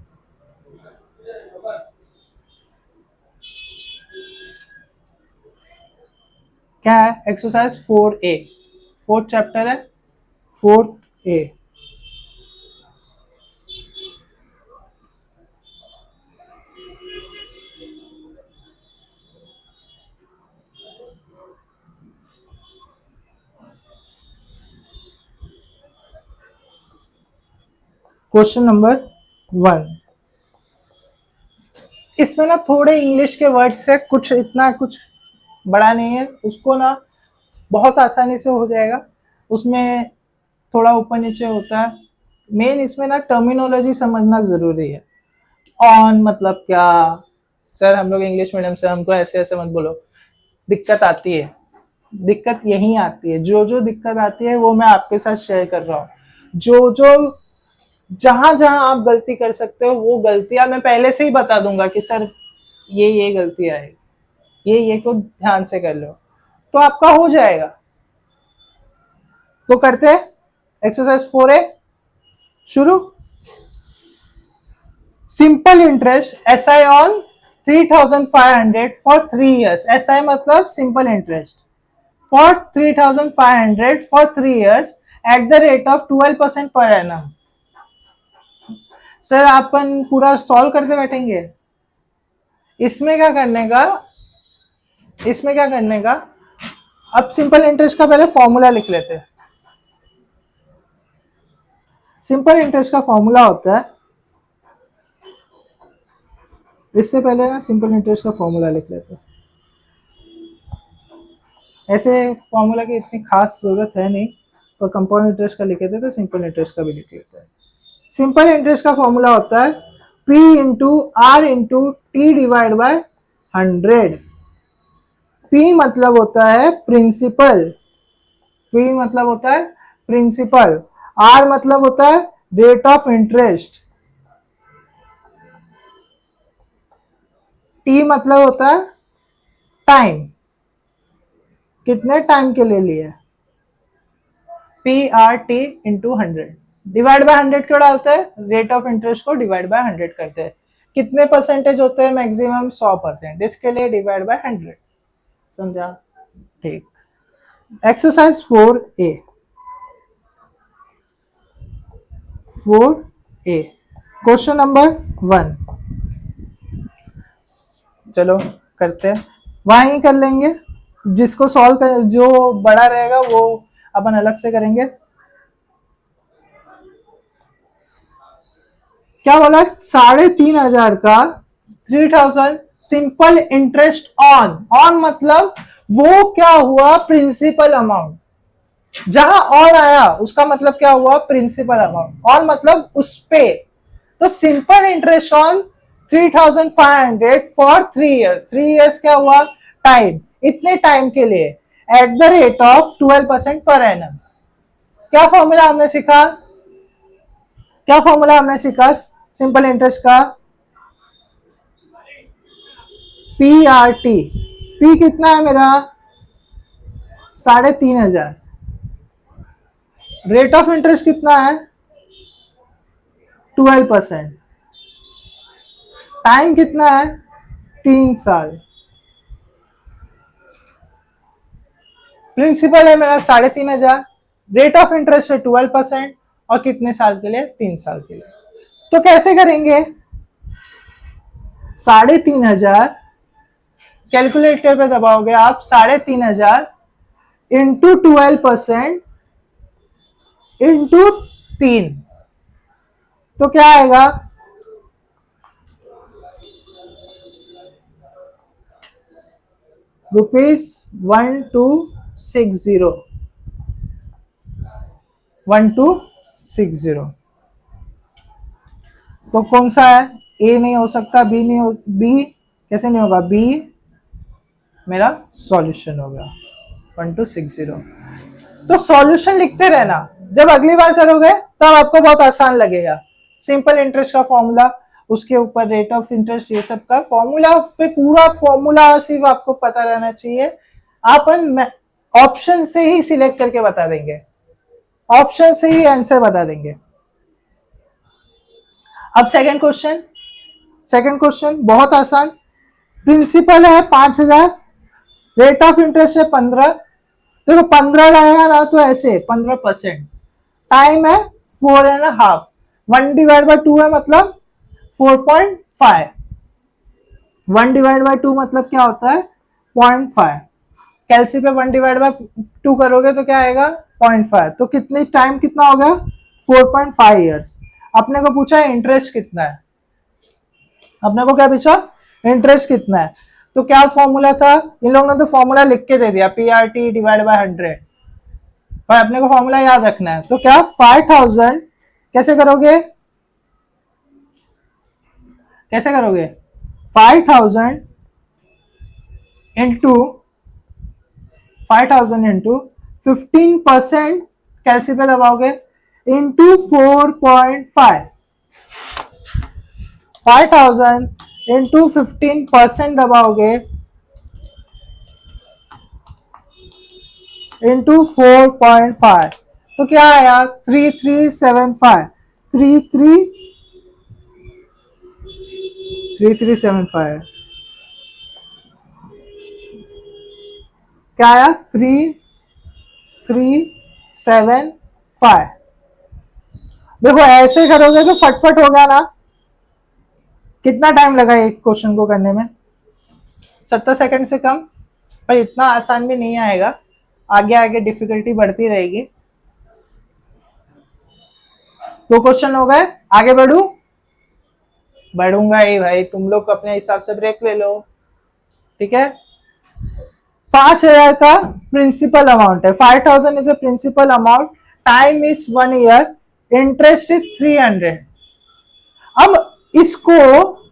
क्या है? एक्सरसाइज 4A, फोर्थ चैप्टर है, 4A। Question number 1। इसमें ना थोड़े इंग्लिश के वर्ड्स है, कुछ इतना कुछ बड़ा नहीं है, उसको ना बहुत आसानी से हो जाएगा। उसमें थोड़ा ऊपर नीचे होता है। मेन इसमें ना टर्मिनोलॉजी समझना जरूरी है। ऑन मतलब क्या? सर हम लोग इंग्लिश मीडियम से, हमको ऐसे ऐसे मत बोलो। दिक्कत आती है, दिक्कत यही आती है। जो जो दिक्कत आती है वो मैं आपके साथ शेयर कर रहा हूँ। जो जो जहां जहां आप गलती कर सकते हो वो गलतियां मैं पहले से ही बता दूंगा कि सर ये गलती आएगी, ये को ध्यान से कर लो, तो आपका हो जाएगा। तो करते हैं एक्सरसाइज 4A शुरू। Simple interest SI on 3,500 for 3 years। SI मतलब simple interest for 3,500 for 3 years eight the rate of 12% per annum. Sir अपन पूरा सॉल्व करते बैठेंगे? इसमें क्या करने का, इसमें क्या करने का, अब सिंपल इंटरेस्ट का पहले फॉर्मूला लिख लेते हैं। सिंपल इंटरेस्ट का फॉर्मूला होता है, इससे पहले ना सिंपल इंटरेस्ट का फॉर्मूला लिख लेते हैं। ऐसे फॉर्मूला की इतनी खास जरूरत है नहीं, पर कंपाउंड इंटरेस्ट का लिखे थे तो सिंपल इंटरेस्ट का भी लिख लेते हैं। सिंपल इंटरेस्ट का फॉर्मूला होता है P into R into T divide by 100। P मतलब होता है प्रिंसिपल, P मतलब होता है प्रिंसिपल, R मतलब होता है रेट ऑफ इंटरेस्ट, T मतलब होता है टाइम, कितने टाइम के लिए लिए, PRT इंटू 100 डिवाइड बाय 100 क्यों डालते हैं, रेट ऑफ इंटरेस्ट को डिवाइड बाय 100 करते हैं। कितने परसेंटेज होते हैं मैक्सिमम, 100%, इसके लिए डिवाइड बाय 100। समझा? ठीक। Exercise 4A, 4A question number 1, चलो करते हैं, वहां ही कर लेंगे, जिसको सॉल्व कर, जो बड़ा रहेगा वो अपन अलग से करेंगे। क्या बोला, 3,500 का 3,000 सिंपल इंटरेस्ट ऑन मतलब वो क्या हुआ, प्रिंसिपल अमाउंट, जहां ऑन आया उसका मतलब क्या हुआ, प्रिंसिपल अमाउंट, ऑन मतलब उस पे, तो simple interest on 3,500 for 3 years, 3 years क्या हुआ, टाइम, इतने टाइम के लिए, eight the rate of 12% per annum. क्या फॉर्मूला हमने सीखा, क्या फॉर्मूला हमने सीखा सिंपल इंटरेस्ट का, PRT, P कितना है मेरा 3,500, रेट ऑफ इंटरेस्ट कितना है 12%, टाइम कितना है 3 साल, प्रिंसिपल है मेरा 3,500, रेट ऑफ इंटरेस्ट है 12% और कितने साल के लिए, 3 साल के लिए। तो कैसे करेंगे, 3,500 कैलकुलेटर पे दबाओगे आप, 3,500 इंटू 12% इंटू 3, तो क्या आएगा, ₹1260, 1260। तो कौन सा है, ए नहीं हो सकता, बी नहीं हो, बी कैसे नहीं होगा, बी मेरा सॉल्यूशन होगा 1260। तो सॉल्यूशन लिखते रहना, जब अगली बार करोगे तब आपको बहुत आसान लगेगा। सिंपल इंटरेस्ट का फॉर्मूला, उसके ऊपर रेट ऑफ इंटरेस्ट, ये सब का फॉर्मूला पे पूरा फॉर्मूला सिर्फ आपको पता रहना चाहिए। अपन ऑप्शन से ही सिलेक्ट करके बता देंगे, ऑप्शन से ही आंसर बता देंगे। अब सेकंड क्वेश्चन, सेकंड क्वेश्चन बहुत आसान, प्रिंसिपल है 5,000, रेट ऑफ इंटरेस्ट है 15, देखो 15 रहेगा ना तो ऐसे 15%, टाइम है 4.5, 1 डिवाइड बाय 2 है मतलब 4.5, 1 डिवाइड बाय 2 मतलब क्या होता है 0.5, कैलसी पे 1 डिवाइड बाय 2 करोगे तो क्या आएगा 0.5, तो कितनी टाइम कितना हो गया 4.5 ईयर्स। अपने को पूछा है इंटरेस्ट कितना है, अपने को क्या पूछा, इंटरेस्ट कितना है, तो क्या फॉर्मूला था, इन लोगों ने तो फॉर्मूला लिख के दे दिया, PRT डिवाइड बाय 100, पर अपने को फॉर्मूला याद रखना है। तो क्या 5,000 कैसे करोगे, कैसे करोगे, 5,000 इंटू 15% कैलसी पे दबाओगे इंटू 4.5, 5,000 इंटू 15% दबाओगे इंटू 4.5, तो क्या आया 3375, 3375 क्या आया 3375। देखो ऐसे करोगे तो फटफट होगा ना, कितना टाइम लगा एक क्वेश्चन को करने में, 70 सेकंड से कम, पर इतना आसान भी नहीं आएगा, आगे आगे डिफिकल्टी बढ़ती रहेगी। 2 क्वेश्चन हो गए, आगे बढ़ू, बढ़ूंगा ही भाई, तुम लोग अपने हिसाब से ब्रेक ले लो, ठीक है। 5,000 का प्रिंसिपल अमाउंट है, 5,000 is a principal amount time is 1 year, interest is 300। अब इसको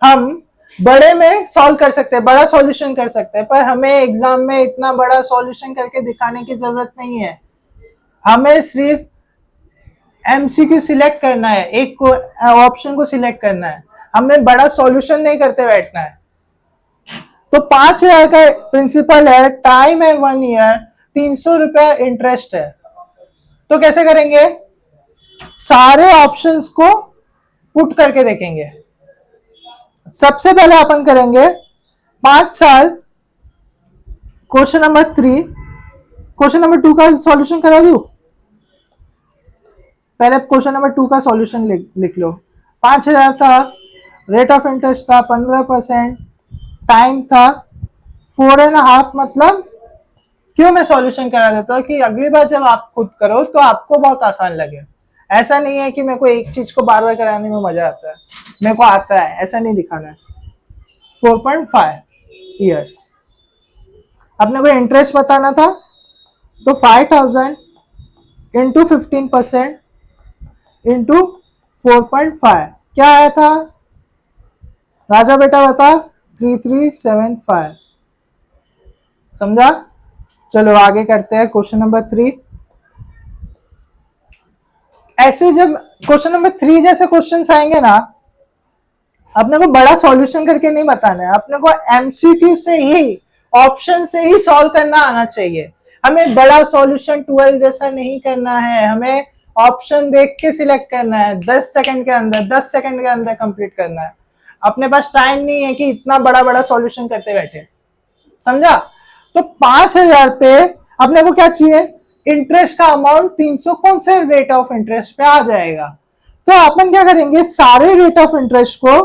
हम बड़े में सॉल्व कर सकते हैं, बड़ा सॉल्यूशन कर सकते हैं, पर हमें एग्जाम में इतना बड़ा सॉल्यूशन करके दिखाने की जरूरत नहीं है। हमें सिर्फ एमसीक्यू सिलेक्ट करना है, एक ऑप्शन को सिलेक्ट करना है, हमें बड़ा सॉल्यूशन नहीं करते बैठना है। तो 5,000 का प्रिंसिपल है, टाइम है 1 ईयर, 300 रुपया इंटरेस्ट है। तो कैसे करेंगे? सारे ऑप्शंस को पुट करके देखेंगे। सबसे पहले अपन करेंगे 5 साल, क्वेश्चन नंबर 3, क्वेश्चन नंबर 2 का सॉल्यूशन करा दूं? पहले क्वेश्चन नंबर 2 का सॉल्यूशन लिख लो। 5,000 था, रेट ऑफ इंटरेस्ट था 15%, टाइम था 4.5, मतलब क्यों मैं सॉल्यूशन करा देता हूँ कि अगली बार जब आप खुद करो तो आपको बहुत आसान लगे। ऐसा नहीं है कि मेरे को एक चीज को बार बार कराने में मजा आता है, मेरे को आता है, ऐसा नहीं दिखाना है। 4.5 ईयर्स, अपने को इंटरेस्ट बताना था, तो 5,000 इंटू 15% इंटू 4.5 क्या आया था राजा बेटा बता? 3375। समझा? चलो आगे करते हैं क्वेश्चन नंबर 3। ऐसे जब क्वेश्चन नंबर 3 जैसे क्वेश्चंस आएंगे ना, अपने को बड़ा सॉल्यूशन करके नहीं बताना है, अपने को एमसीक्यू से ही, ऑप्शन से ही सॉल्व करना आना चाहिए। हमें बड़ा सॉल्यूशन 12 जैसा नहीं करना है, हमें ऑप्शन देख के सिलेक्ट करना है, 10 सेकंड के अंदर, 10 सेकंड के अंदर कंप्लीट करना है। अपने पास टाइम नहीं है कि इतना बड़ा बड़ा सॉल्यूशन करते बैठे। समझा? तो 5,000 पे अपने को क्या चाहिए? इंटरेस्ट का अमाउंट 300 कौन से रेट ऑफ इंटरेस्ट पे आ जाएगा। तो अपन क्या करेंगे, सारे रेट ऑफ इंटरेस्ट को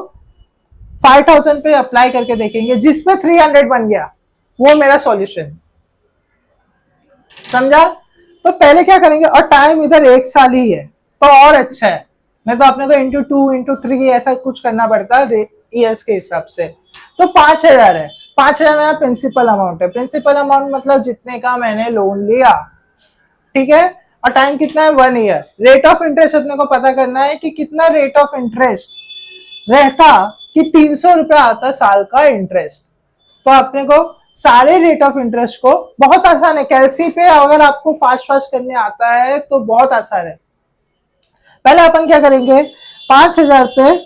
5,000 पे अप्लाई करके देखेंगे, जिसपे 300 बन गया वो मेरा सॉल्यूशन। समझा? तो पहले क्या करेंगे, और टाइम इधर 1 साल ही है तो और अच्छा है, नहीं तो अपने को इंटू 2 इंटू 3 ऐसा कुछ करना पड़ता है ईयर्स के हिसाब से। तो 5,000 है, 5,000 मेरा प्रिंसिपल अमाउंट है। प्रिंसिपल अमाउंट मतलब जितने का मैंने लोन लिया, ठीक है। और टाइम कितना है? 1 ईयर। रेट ऑफ इंटरेस्ट अपने को पता करना है कि कितना रेट ऑफ इंटरेस्ट रहता, कि 300 रुपया आता साल का इंटरेस्ट। तो अपने को सारे रेट ऑफ इंटरेस्ट को, बहुत आसान है, कैलसी पे अगर आपको फास्ट फास्ट करने आता है तो बहुत आसान है। पहले अपन क्या करेंगे, 5,000 पे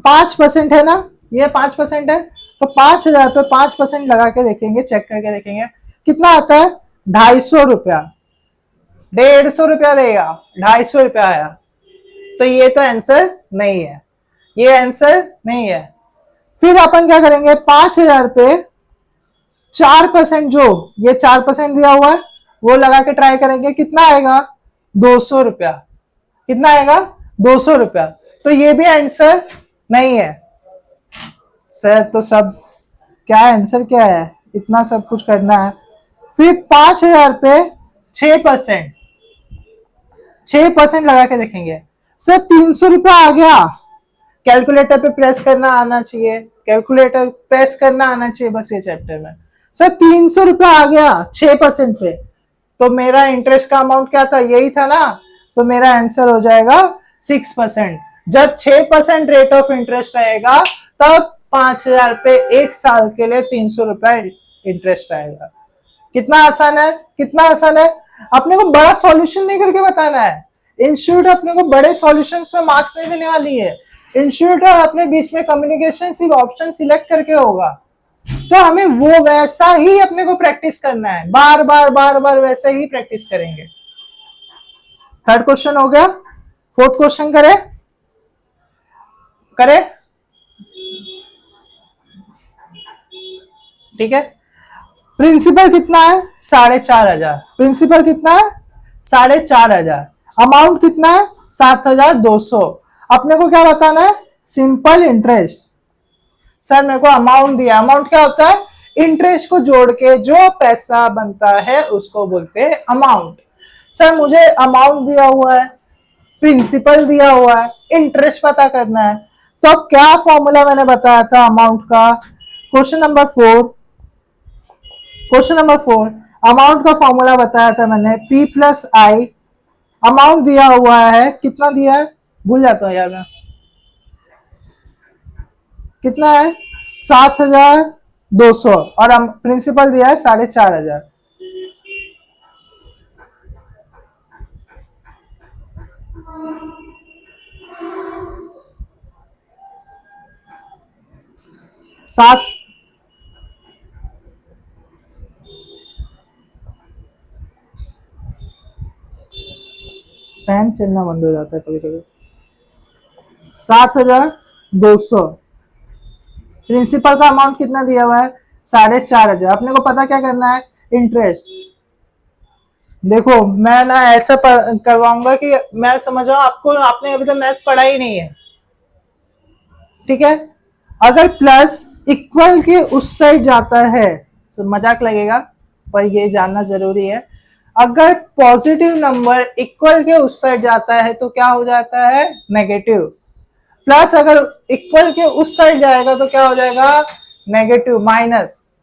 5% है ना, ये 5% है, तो 5,000 पे 5% लगा के देखेंगे, चेक करके देखेंगे कितना आता है। 250 रुपया, 150 रुपया देगा, 250 रुपया आया। तो ये तो आंसर नहीं है, ये आंसर नहीं है। फिर अपन क्या करेंगे, 5,000 पे 4%, जो ये 4% दिया हुआ है वो लगा के ट्राई करेंगे, कितना आएगा? 200 रुपया। कितना आएगा? 200 रुपया। तो ये भी आंसर नहीं है। सर तो सब क्या आंसर क्या है, इतना सब कुछ करना है। फिर 5,000 पे 6%, 6% लगा के देखेंगे, सर 300 रुपया आ गया। कैलकुलेटर पे प्रेस करना आना चाहिए, कैलकुलेटर प्रेस करना आना चाहिए बस ये चैप्टर में। सर 300 रुपया आ गया 6% पे, तो मेरा इंटरेस्ट का अमाउंट क्या था? यही था ना, तो मेरा आंसर हो जाएगा 6%। जब 6% रेट ऑफ इंटरेस्ट आएगा तब 5,000 पे 1 साल के लिए 300 रुपया इंटरेस्ट आएगा। कितना आसान है, कितना आसान है। अपने को बड़ा सॉल्यूशन नहीं करके बताना है। इंस्टीट्यूट अपने को बड़े सॉल्यूशंस में मार्क्स नहीं देने वाली है। इंस्टीट्यूट और अपने बीच में कम्युनिकेशन सिर्फ ऑप्शन सिलेक्ट करके होगा। तो हमें वो वैसा ही अपने को प्रैक्टिस करना है, बार बार बार बार वैसे ही प्रैक्टिस करेंगे। थर्ड क्वेश्चन हो गया, फोर्थ क्वेश्चन करे करे ठीक है। प्रिंसिपल कितना है? 4,500। प्रिंसिपल कितना है? 4,500। अमाउंट कितना है? 7,200। अपने को क्या बताना है? Simple interest. सर मेरे को अमाउंट दिया, अमाउंट क्या होता है? इंटरेस्ट को जोड़ के जो पैसा बनता है उसको बोलते हैं अमाउंट। सर मुझे अमाउंट दिया हुआ है, प्रिंसिपल दिया हुआ है, इंटरेस्ट पता करना है, तो क्या फॉर्मूला मैंने बताया था अमाउंट का? क्वेश्चन नंबर 4, अमाउंट का फॉर्मूला बताया था मैंने, P प्लस आई। अमाउंट दिया हुआ है, कितना दिया है भूल जाता हूँ यार मैं, कितना है 7,200 और प्रिंसिपल दिया है 4,500। सात पेन चलना बंद हो जाता है कभी कभी। 7,200 प्रिंसिपल का अमाउंट कितना दिया हुआ है 4,500। अपने को पता क्या करना है, इंटरेस्ट। देखो मैं ना ऐसा करवाऊंगा कि मैं समझ रहा हूँ आपको, आपने अभी तक मैथ्स पढ़ा ही नहीं है, ठीक है। अगर प्लस इक्वल के उस साइड जाता है, मजाक लगेगा पर ये जानना जरूरी है, अगर पॉजिटिव नंबर इक्वल के उस साइड जाता है तो क्या हो जाता है, नेगेटिव। प्लस अगर इक्वल के उस साइड जाएगा तो क्या हो जाएगा, नेगेटिव, माइनस।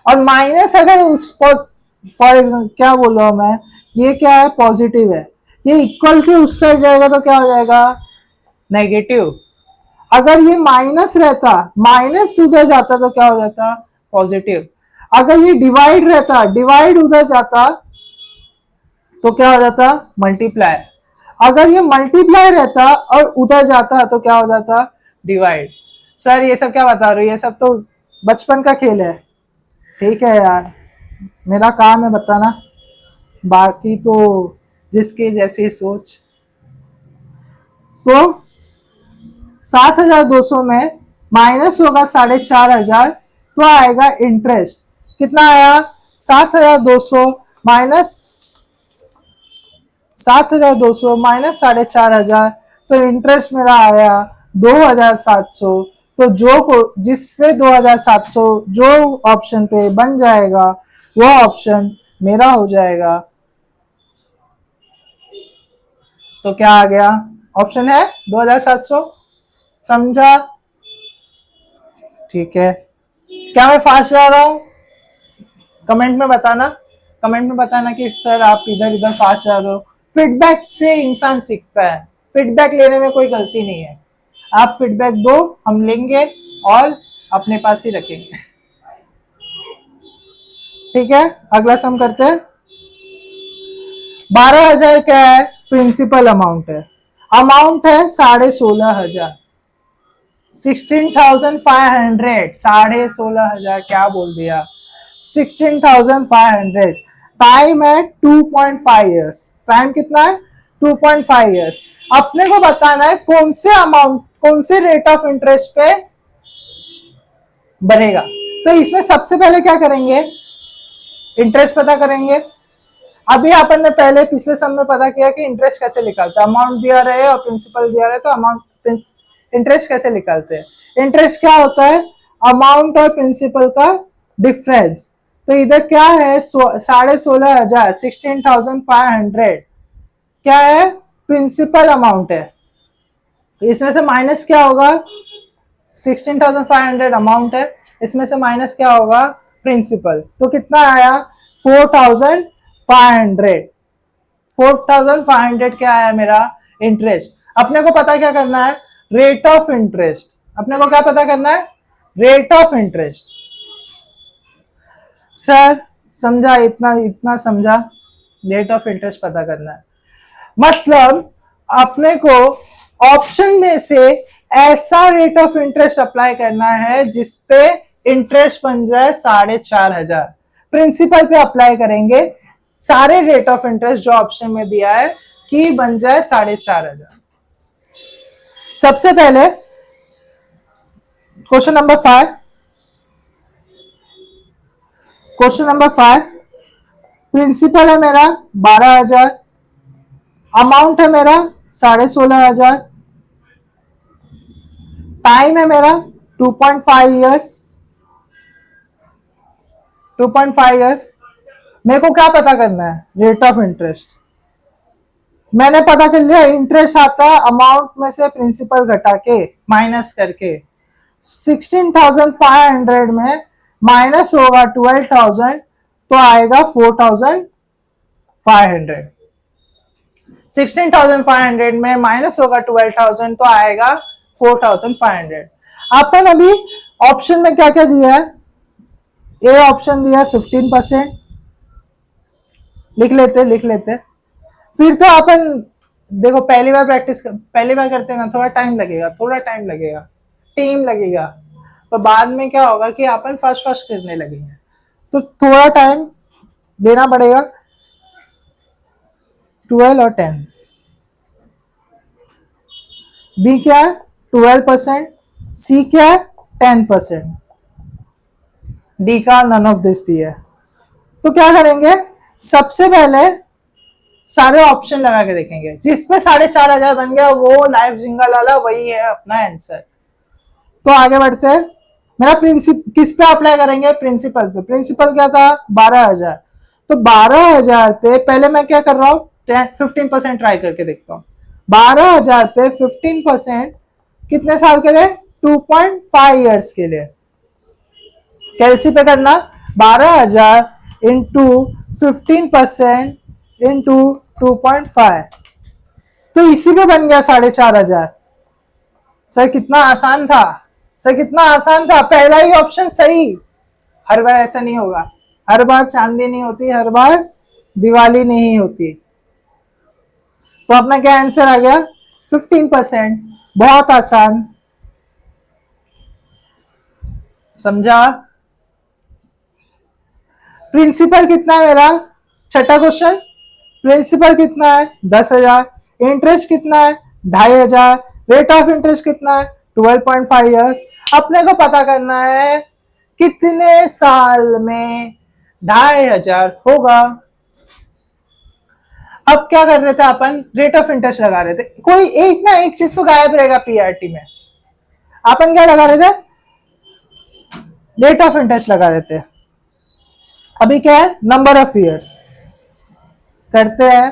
और माइनस अगर उस फॉर एग्जाम्पल क्या बोल रहा हूं मैं, ये क्या है, पॉजिटिव है, ये इक्वल के उस साइड जाएगा तो क्या हो जाएगा, नेगेटिव। अगर ये माइनस रहता, माइनस उधर जाता तो क्या हो जाता, पॉजिटिव। अगर ये डिवाइड रहता, डिवाइड उधर जाता तो क्या हो जाता, मल्टीप्लाई। अगर ये मल्टीप्लाई रहता और उधर जाता तो क्या हो जाता, डिवाइड। सर ये सब क्या बता रहे हो, ये सब तो बचपन का खेल है। ठीक है यार, मेरा काम है बताना, बाकी तो जिसके जैसी सोच। तो 7,200 में माइनस होगा 4,500 तो आएगा इंटरेस्ट। कितना आया, 7,200 माइनस 7,200 माइनस 4,500, तो इंटरेस्ट मेरा आया 2,700। तो जो को जिस पे 2,700 जो ऑप्शन पे बन जाएगा वो ऑप्शन मेरा हो जाएगा। तो क्या आ गया, ऑप्शन है 2,700। समझा, ठीक है। क्या मैं फास्ट जा रहा हूं, कमेंट में बताना, कमेंट में बताना कि सर आप इधर इधर फास्ट जा रहे हो। फीडबैक से इंसान सीखता है, फीडबैक लेने में कोई गलती नहीं है। आप फीडबैक दो, हम लेंगे और अपने पास ही रखेंगे। ठीक है, अगला सम करते हैं। 12,000 क्या है, प्रिंसिपल अमाउंट है। अमाउंट है 16,500, 16,500, 16,500 क्या बोल दिया, 16,500। टाइम है 2.5 ईयर्स। टाइम कितना है, 2.5 ईयर्स। अपने को बताना है कौन से अमाउंट, कौन से रेट ऑफ इंटरेस्ट पे बनेगा। तो इसमें सबसे पहले क्या करेंगे, इंटरेस्ट पता करेंगे। अभी अपन ने पहले पिछले सम में पता किया कि इंटरेस्ट कैसे निकालते हैं, अमाउंट दिया रहे और प्रिंसिपल दिया रहे तो अमाउंट इंटरेस्ट कैसे निकालते हैं। इंटरेस्ट क्या होता है, अमाउंट और प्रिंसिपल का डिफरेंस। तो इधर क्या है 16,500, 16,500 क्या है, प्रिंसिपल अमाउंट है। इसमें से माइनस क्या होगा, 16,500 अमाउंट है, इसमें से माइनस क्या होगा, प्रिंसिपल। तो कितना आया 4,500। 4,500 क्या आया मेरा इंटरेस्ट। अपने को पता क्या करना है, रेट ऑफ इंटरेस्ट। अपने को क्या पता करना है, रेट ऑफ इंटरेस्ट। सर समझा, इतना इतना समझा, रेट ऑफ इंटरेस्ट पता करना है। मतलब अपने को ऑप्शन में से ऐसा रेट ऑफ इंटरेस्ट अप्लाई करना है जिसपे इंटरेस्ट बन जाए 4,500। प्रिंसिपल पे अप्लाई करेंगे सारे रेट ऑफ इंटरेस्ट जो ऑप्शन में दिया है कि बन जाए 4,500। सबसे पहले question number 5, question number 5, principal है मेरा 12,000, अमाउंट है मेरा 16,500, टाइम है मेरा 2.5 ईयर्स। 2.5 ईयर्स। मेरे को क्या पता करना है, रेट ऑफ इंटरेस्ट। मैंने पता कर लिया, इंटरेस्ट आता है अमाउंट में से प्रिंसिपल घटा के माइनस करके। 16,500 में माइनस होगा 12,000 तो आएगा 4,500। 16,500 में माइनस होगा 12,000 तो आएगा 4,500। अपन अभी ऑप्शन में क्या क्या दिया है, ए ऑप्शन दिया है 15%, लिख लेते। फिर तो अपन देखो पहली बार करते हैं ना, थोड़ा टाइम लगेगा, टीम लगेगा, तो बाद में क्या होगा कि अपन फर्स्ट करने लगेंगे, तो थोड़ा टाइम देना पड़ेगा। 12 और 10, बी क्या है 12%, सी क्या है 10%, डी का नन ऑफ दिस दिया है। तो क्या करेंगे, सबसे पहले सारे ऑप्शन लगा के देखेंगे, जिसपे 4,500 बन गया वो लाइव जिंगल वाला वही है अपना आंसर। तो आगे बढ़ते हैं। मेरा किस पे अप्लाई करेंगे, प्रिंसिपल पे। प्रिंसिपल क्या था 12,000, तो 12,000 पे पहले मैं क्या कर रहा हूँ 15% ट्राई करके देखता हूँ। 12,000 पे 15% कितने साल के लिए, 2.5 ईयर्स के लिए। कैलसी पे करना 12,000 इंटू 15% इंटू 2.5, तो इसी पे बन गया 4,500। सर कितना आसान था, पहला ही ऑप्शन सही। हर बार ऐसा नहीं होगा, हर बार चांदी नहीं होती, हर बार दिवाली नहीं होती। तो अपना क्या आंसर आ गया 15%, बहुत आसान, समझा। प्रिंसिपल कितना है मेरा, छठा क्वेश्चन, प्रिंसिपल कितना है 10,000, इंटरेस्ट कितना है 2,500, रेट ऑफ इंटरेस्ट कितना है 12.5 ईयर्स। अपने को पता करना है कितने साल में 2,500 होगा। अब क्या कर रहे थे अपन, रेट ऑफ इंटरेस्ट लगा रहे थे। कोई एक चीज तो गायब रहेगा पीआरटी में। अपन क्या लगा रहे थे, रेट ऑफ इंटरेस्ट लगा रहे थे। अभी क्या है, नंबर ऑफ ईयर्स करते हैं।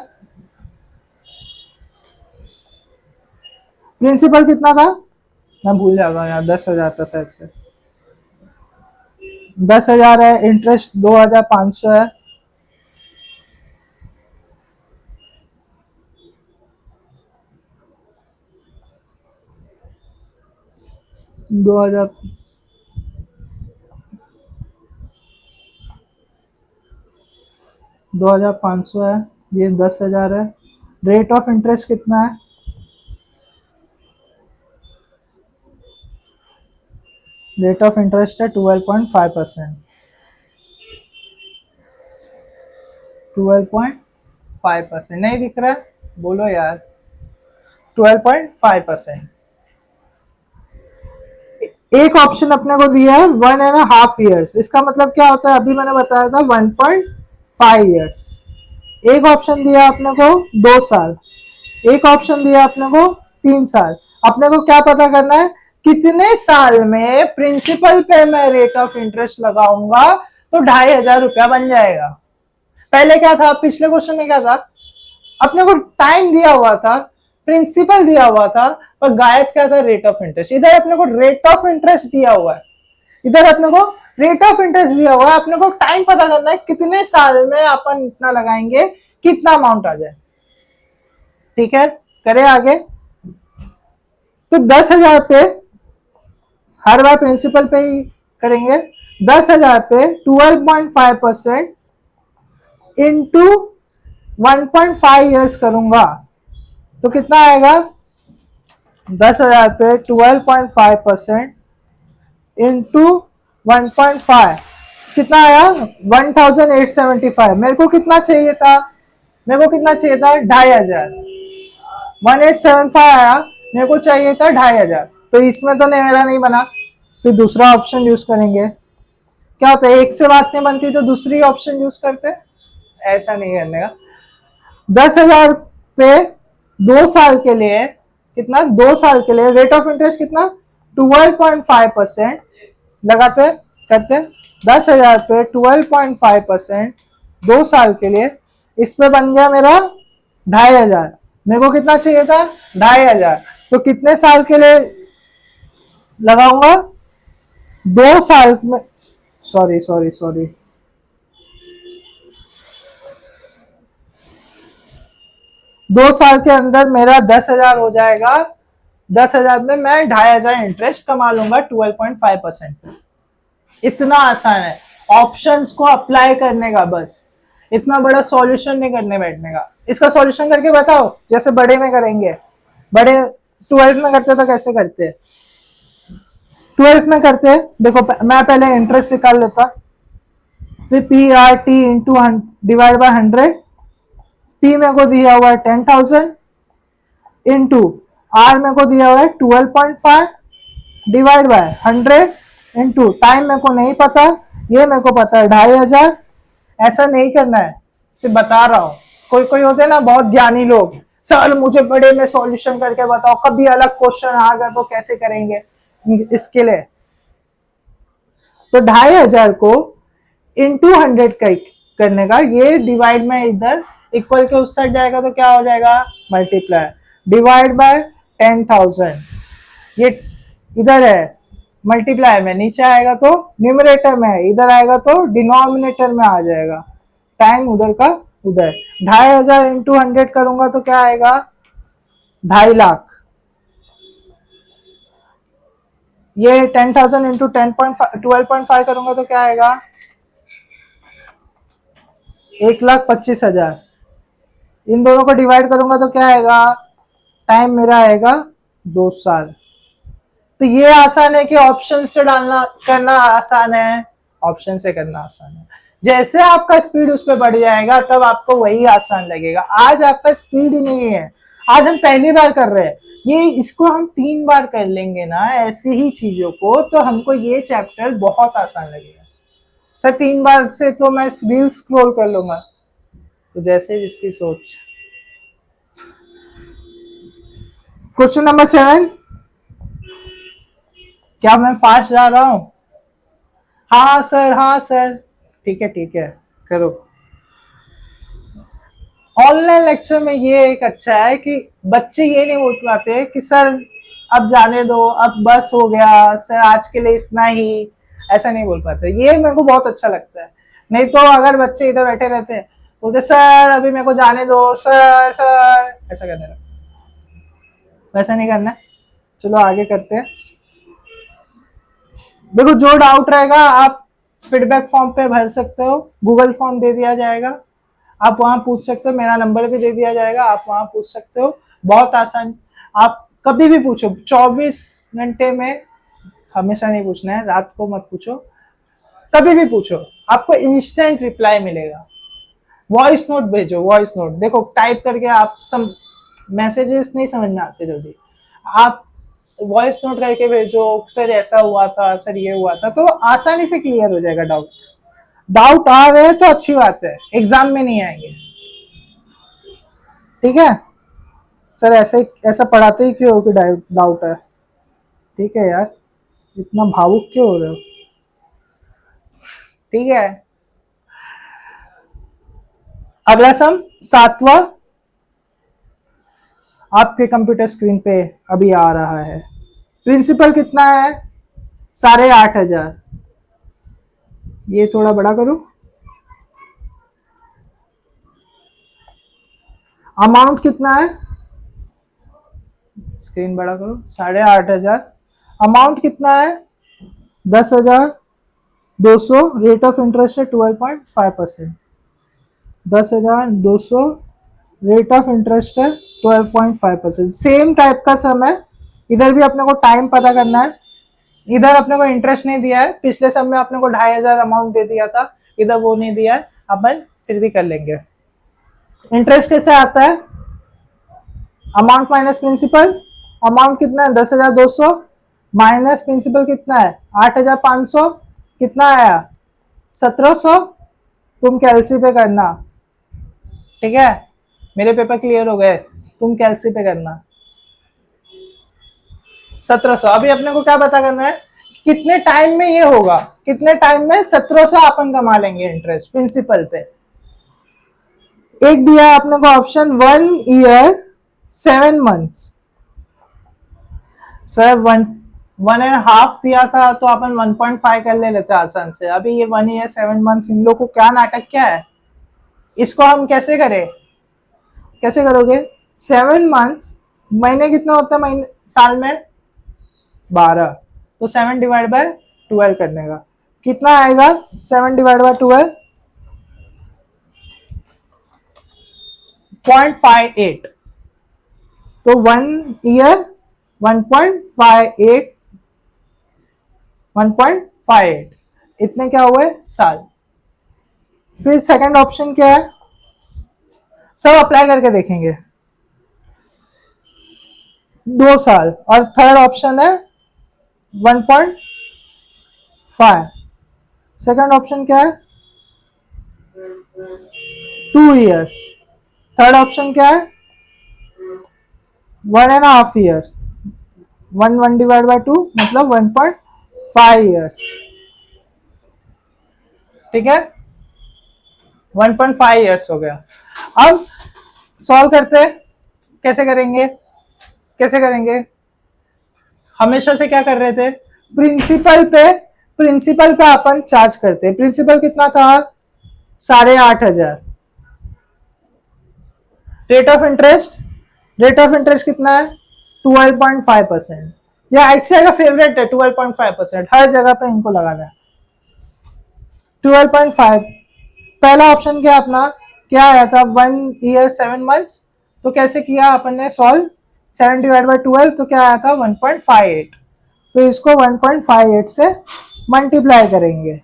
प्रिंसिपल कितना था, मैं भूल जाता हूँ यार, 10,000 था शायद से। 10,000 है, इंटरेस्ट 2,500 है, 2,500 है, ये 10,000 है। रेट ऑफ इंटरेस्ट कितना है, रेट ऑफ इंटरेस्ट है 12.5%। 12.5% नहीं दिख रहा है, बोलो यार, 12.5%। एक ऑप्शन अपने को दिया है 1.5 ईयर्स, इसका मतलब क्या होता है, अभी मैंने बताया था 1.5 ईयर्स। एक ऑप्शन दिया अपने को 2 साल, एक ऑप्शन दिया अपने को 3 साल। अपने को क्या पता करना है, कितने साल में प्रिंसिपल पे मैं रेट ऑफ इंटरेस्ट लगाऊंगा तो 2,500 रुपया बन जाएगा। पहले क्या था, पिछले क्वेश्चन में क्या था, अपने को टाइम दिया हुआ था, प्रिंसिपल दिया हुआ था, और गायब क्या था, रेट ऑफ इंटरेस्ट। इधर अपने को रेट ऑफ इंटरेस्ट दिया हुआ है, इधर अपने को रेट ऑफ इंटरेस्ट दिया हुआ है। अपने को टाइम पता करना है, कितने साल में अपन इतना लगाएंगे कितना अमाउंट आ जाए। ठीक है, करें आगे। तो 10,000 पे हर बार प्रिंसिपल पे ही करेंगे। 10,000 पे 12.5% इंटू 1.5 ईयर्स करूंगा तो कितना आएगा, 10,000 पे 12.5% इंटू 1.5 कितना आया 1,875। मेरे को कितना चाहिए था, 2,500। 1,875 आया, मेरे को चाहिए था 2,500, तो इसमें तो मेरा नहीं बना, फिर दूसरा ऑप्शन यूज करेंगे। क्या होता है, एक से बात नहीं बनती तो दूसरी ऑप्शन यूज करते, ऐसा नहीं करने का। 10,000 पे 2 साल के लिए कितना, 2 साल के लिए रेट ऑफ इंटरेस्ट कितना 12.5% लगाते करते। 10,000 पे 12.5% 2 साल के लिए, इस पे बन गया मेरा 2,500। मेरे को कितना चाहिए था 2,500, तो कितने साल के लिए लगाऊंगा, 2 साल में, सॉरी 2 साल के अंदर मेरा 10,000 हो जाएगा। 10,000 में मैं 2,500 इंटरेस्ट कमा लूंगा 12.5%। इतना आसान है ऑप्शंस को अप्लाई करने का, बस इतना बड़ा सॉल्यूशन नहीं करने बैठने का। इसका सॉल्यूशन करके बताओ, जैसे बड़े में करेंगे। बड़े 12th में करते तो कैसे करते? 12th में करते, देखो मैं पहले इंटरेस्ट निकाल लेता, फिर P R T into divide by 100। P मेरे को दिया हुआ है 10,000 इंटू आर मेरे को दिया हुआ है 12.5 डिवाइड बाय 100 इंटू टाइम मेरे को नहीं पता, ये मेरे को पता है 2,500। ऐसा नहीं करना है, सिर्फ बता रहा हूँ। कोई कोई होते हैं ना बहुत ज्ञानी लोग, सर मुझे बड़े में सॉल्यूशन करके बताओ, कभी अलग क्वेश्चन आ गया तो कैसे करेंगे। इसके लिए तो 2,500 को इंटू 100 करने का, ये डिवाइड में इधर इक्वल के उस साइड जाएगा तो क्या हो जाएगा, मल्टीप्लाई डिवाइड बाय 10,000। ये इधर है मल्टीप्लाई में, नीचे आएगा तो न्यूमरेटर में है, इधर आएगा तो डिनोमिनेटर में आ जाएगा। टाइम उधर का उधर। 2,500 इंटू 100 करूंगा तो क्या आएगा, 2.5 लाख। ये 10,000 इंटू 12.5 करूंगा तो क्या आएगा, 1,25,000। इन दोनों को डिवाइड करूंगा तो क्या आएगा, टाइम मेरा आएगा 2 साल। तो ये आसान है कि ऑप्शन से डालना करना आसान है, ऑप्शन से करना आसान है। जैसे आपका स्पीड उस पर बढ़ जाएगा तब आपको वही आसान लगेगा। आज आपका स्पीड ही नहीं है, आज हम पहली बार कर रहे हैं, ये इसको हम 3 बार कर लेंगे ना ऐसी ही चीजों को, तो हमको ये चैप्टर बहुत आसान लगेगा। सर 3 बार से तो मैं रील स्क्रॉल कर लूंगा। तो जैसे जिसकी सोच। क्वेश्चन नंबर 7, क्या मैं फास्ट जा रहा हूं? हाँ सर, हाँ सर, ठीक है करो। ऑनलाइन लेक्चर में ये एक अच्छा है कि बच्चे ये नहीं बोल पाते कि सर अब जाने दो, अब बस हो गया सर, आज के लिए इतना ही, ऐसा नहीं बोल पाते। ये मेरे को बहुत अच्छा लगता है। नहीं तो अगर बच्चे इधर बैठे रहते हैं बोलते सर अभी मेरे को जाने दो सर सर, ऐसा करने लगता। वैसा नहीं करना। चलो आगे करते हैं। देखो जो डाउट रहेगा आप फीडबैक फॉर्म पे भर सकते हो, गूगल फॉर्म दे दिया जाएगा, आप वहां पूछ सकते हो, मेरा नंबर भी दे दिया जाएगा, आप वहां पूछ सकते हो। बहुत आसान, आप कभी भी पूछो, 24 घंटे में, हमेशा नहीं पूछना है, रात को मत पूछो, कभी भी पूछो, आपको इंस्टेंट रिप्लाई मिलेगा। वॉइस नोट भेजो, वॉइस नोट, देखो टाइप करके आप मैसेजेस नहीं समझ में आते जल्दी, आप वॉइस नोट करके भेजो, सर ऐसा हुआ था, सर ये हुआ था, तो आसानी से क्लियर हो जाएगा डाउट। डाउट आ रहे हैं तो अच्छी बात है, एग्जाम में नहीं आएंगे, ठीक है। सर ऐसा पढ़ाते ही क्यों हो कि डाउट है? ठीक है यार, इतना भावुक क्यों हो रहे हो? ठीक है। अगला सम 7वां आपके कंप्यूटर स्क्रीन पे अभी आ रहा है। प्रिंसिपल कितना है, 8,500। ये थोड़ा बड़ा करो। अमाउंट कितना है, स्क्रीन बड़ा करो, 8,500। अमाउंट कितना है, 10,200। रेट ऑफ इंटरेस्ट है 12.5%। 10,200 रेट ऑफ इंटरेस्ट है 12.5%। सेम टाइप का सम है, इधर भी अपने को टाइम पता करना है। इधर अपने को इंटरेस्ट नहीं दिया है, पिछले सम में अपने को 2,500 अमाउंट दे दिया था, इधर वो नहीं दिया है, अपन फिर भी कर लेंगे। इंटरेस्ट कैसे आता है, अमाउंट माइनस प्रिंसिपल। अमाउंट कितना है, 10,200 माइनस प्रिंसिपल कितना है, 8,500, कितना आया, 1,700। तुम कैलसी पे करना, ठीक है, मेरे पेपर क्लियर हो गए, तुम कैलसी पे करना। 1,700। अभी अपने को क्या पता करना है, कितने टाइम में ये होगा, कितने टाइम में 1,700 अपन कमा लेंगे इंटरेस्ट प्रिंसिपल पे। एक दिया है अपने को ऑप्शन 1 ईयर 7 मंथ्स। सर 1.5 दिया था तो अपन 1.5 कर ले लेते आसान से। अभी ये 1 ईयर 7 मंथ्स, इन लोग को क्या नाटक क्या है, इसको हम कैसे करें, कैसे करोगे? 7 मंथ्स, महीने कितने होते हैं महीने साल में? 12। तो 7 डिवाइड बाय 12 करने का कितना आएगा? 7 डिवाइड बाय 12 0.58। तो 1 ईयर 1.58, 1.58 इतने क्या हुए? साल। फिर सेकंड ऑप्शन क्या है? सब अप्लाई करके देखेंगे। 2 साल। और थर्ड ऑप्शन है 1.5। सेकंड ऑप्शन क्या है? 2 ईयर्स। थर्ड ऑप्शन क्या है? 1.5 ईयर। 1 डिवाइड बाय 2 मतलब 1.5 ईयर्स। ठीक है, 1.5 ईयर्स हो गया। अब सॉल्व करते हैं। कैसे करेंगे? कैसे करेंगे? हमेशा से क्या कर रहे थे? प्रिंसिपल पे अपन चार्ज करते। प्रिंसिपल कितना था? 8,500। रेट ऑफ इंटरेस्ट कितना है? 12.5%। यह आईसीआई का फेवरेट है, 12.5%। हर जगह पे इनको लगाना है 12.5। पहला ऑप्शन क्या अपना? क्या आया था? 1 ईयर 7 मंथ्स। तो कैसे किया अपन ने सॉल्व? 7 डिवाइड बाई 12 तो क्या आया था? 1.58। तो इसको 1.58 से मल्टीप्लाई करेंगे।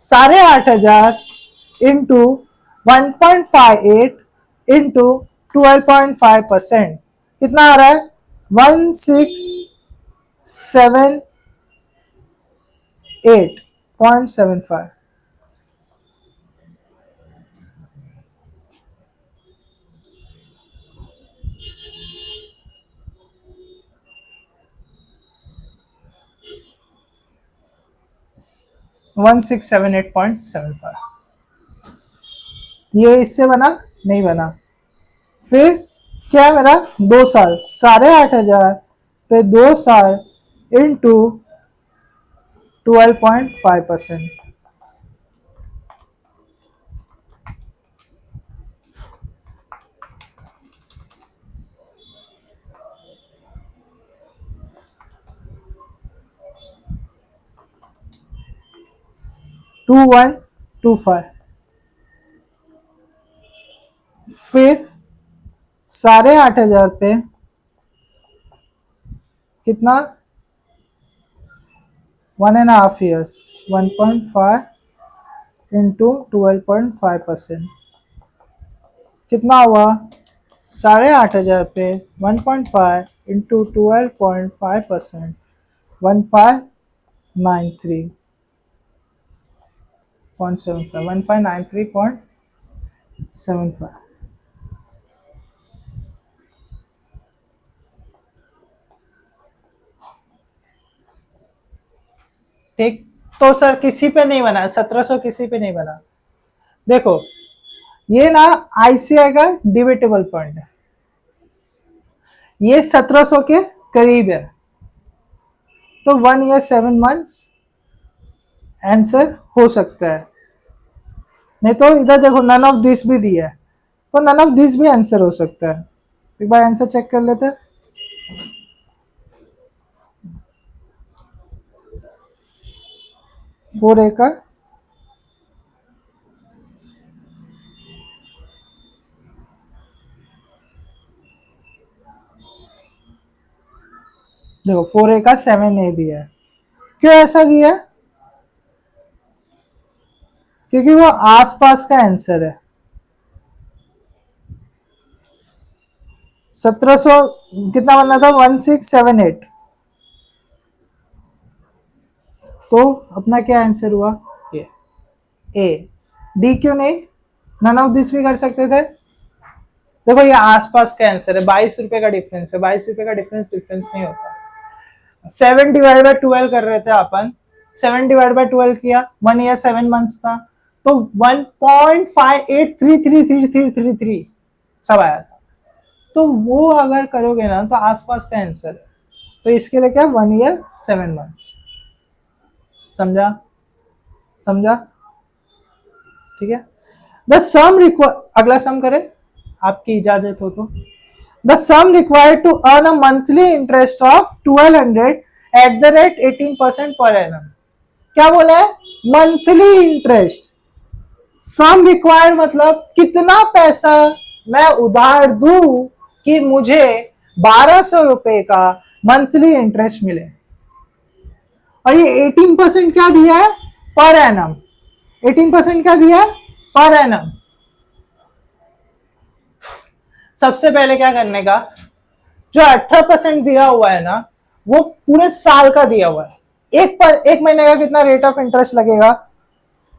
8,500 इंटू 1.58 इंटू 12.5% कितना आ रहा है? 1678.75। 1678.75। ये इससे बना? नहीं बना। फिर क्या है मेरा? 2 साल। 8,500 पे 2 साल इंटू 12.5%। टू 125। फिर 8,500 पे कितना? 1.5 ईयर्स। 1.5 इंटू 12.5% कितना हुआ? 8,500 पे 1.5 इंटू 12.5% 1593.75। 1593.75। ठीक। तो सर किसी पे नहीं बना, 1700 किसी पे नहीं बना। देखो ये ना आईसीआई का डिबेटेबल पॉइंट है। ये 1700 के करीब है। तो 1 ईयर 7 मंथ्स आंसर हो सकता है। नहीं तो इधर देखो नन ऑफ दिस भी दिया है, तो नन ऑफ दिस भी आंसर हो सकता है। एक बार आंसर चेक कर लेते हैं। फोर ए का देखो 4A का 7A दिया है। क्यों ऐसा दिया? क्योंकि वो आसपास का आंसर है। 1700 कितना बनना था? 1678। तो अपना क्या आंसर हुआ? ये ए। डी क्यों नहीं? नन ऑफ दिस भी कर सकते थे। देखो ये आसपास का आंसर है। 22 रुपए का डिफरेंस है। 22 रुपए का डिफरेंस नहीं होता। 7 डिवाइड बाय 12 कर रहे थे अपन। 7 डिवाइड बाय 12 किया, 1 ईयर 7 मंथ्स था, तो 1.58333333 सब आया था। तो वो अगर करोगे ना तो आसपास का आंसर है। तो इसके लिए क्या? 1 ईयर 7 मंथ्स। समझा? समझा? ठीक है। द सम रिक्वायर, अगला सम करें। आपकी इजाजत हो तो। The sum required to earn a monthly interest of 1200 at the rate 18% per annum. क्या बोला है? Monthly interest. सम रिक्वायर्ड मतलब कितना पैसा मैं उधार दूं कि मुझे 1200 रुपए का मंथली इंटरेस्ट मिले। और ये 18% क्या दिया है? Per annum. 18% क्या दिया है? Per annum. सबसे पहले क्या करने का, जो 18% दिया हुआ है ना, वो पूरे साल का दिया हुआ है। एक महीने का कितना रेट ऑफ इंटरेस्ट लगेगा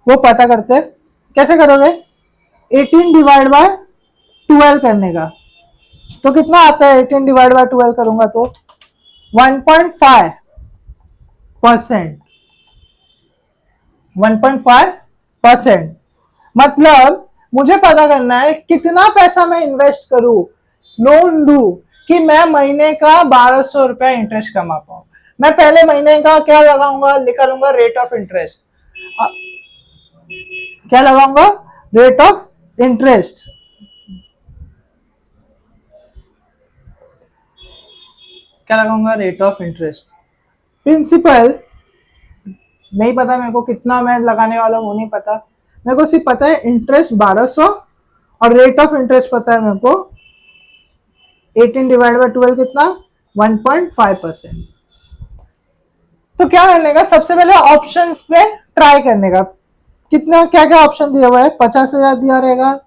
वो पता करते हैं। कैसे करोगे? 18 डिवाइड बाय 12 करने का, तो कितना आता है? 18 डिवाइड बाय 12 करूंगा तो 1.5%। 1.5%। मतलब मुझे पता करना है कितना पैसा मैं इन्वेस्ट करूं, लोन दूं, कि मैं महीने का 1200 रुपया इंटरेस्ट कमा पाऊं। मैं पहले महीने का क्या लगाऊंगा? निकालूंगा रेट ऑफ इंटरेस्ट। क्या लगाऊंगा? Rate of interest. क्या लगाऊंगा? Rate of interest. प्रिंसिपल नहीं पता मेरे को, कितना मैं लगाने वाला वो नहीं पता। मेरे को सिर्फ पता है इंटरेस्ट 1200 और रेट ऑफ इंटरेस्ट पता है मेरे को 18 डिवाइड बाय 12 कितना? 1.5%। तो क्या करने का? सबसे पहले ऑप्शंस पे ट्राई करने का। कितना क्या क्या ऑप्शन दिया हुआ है? 50,000 दिया रहेगा,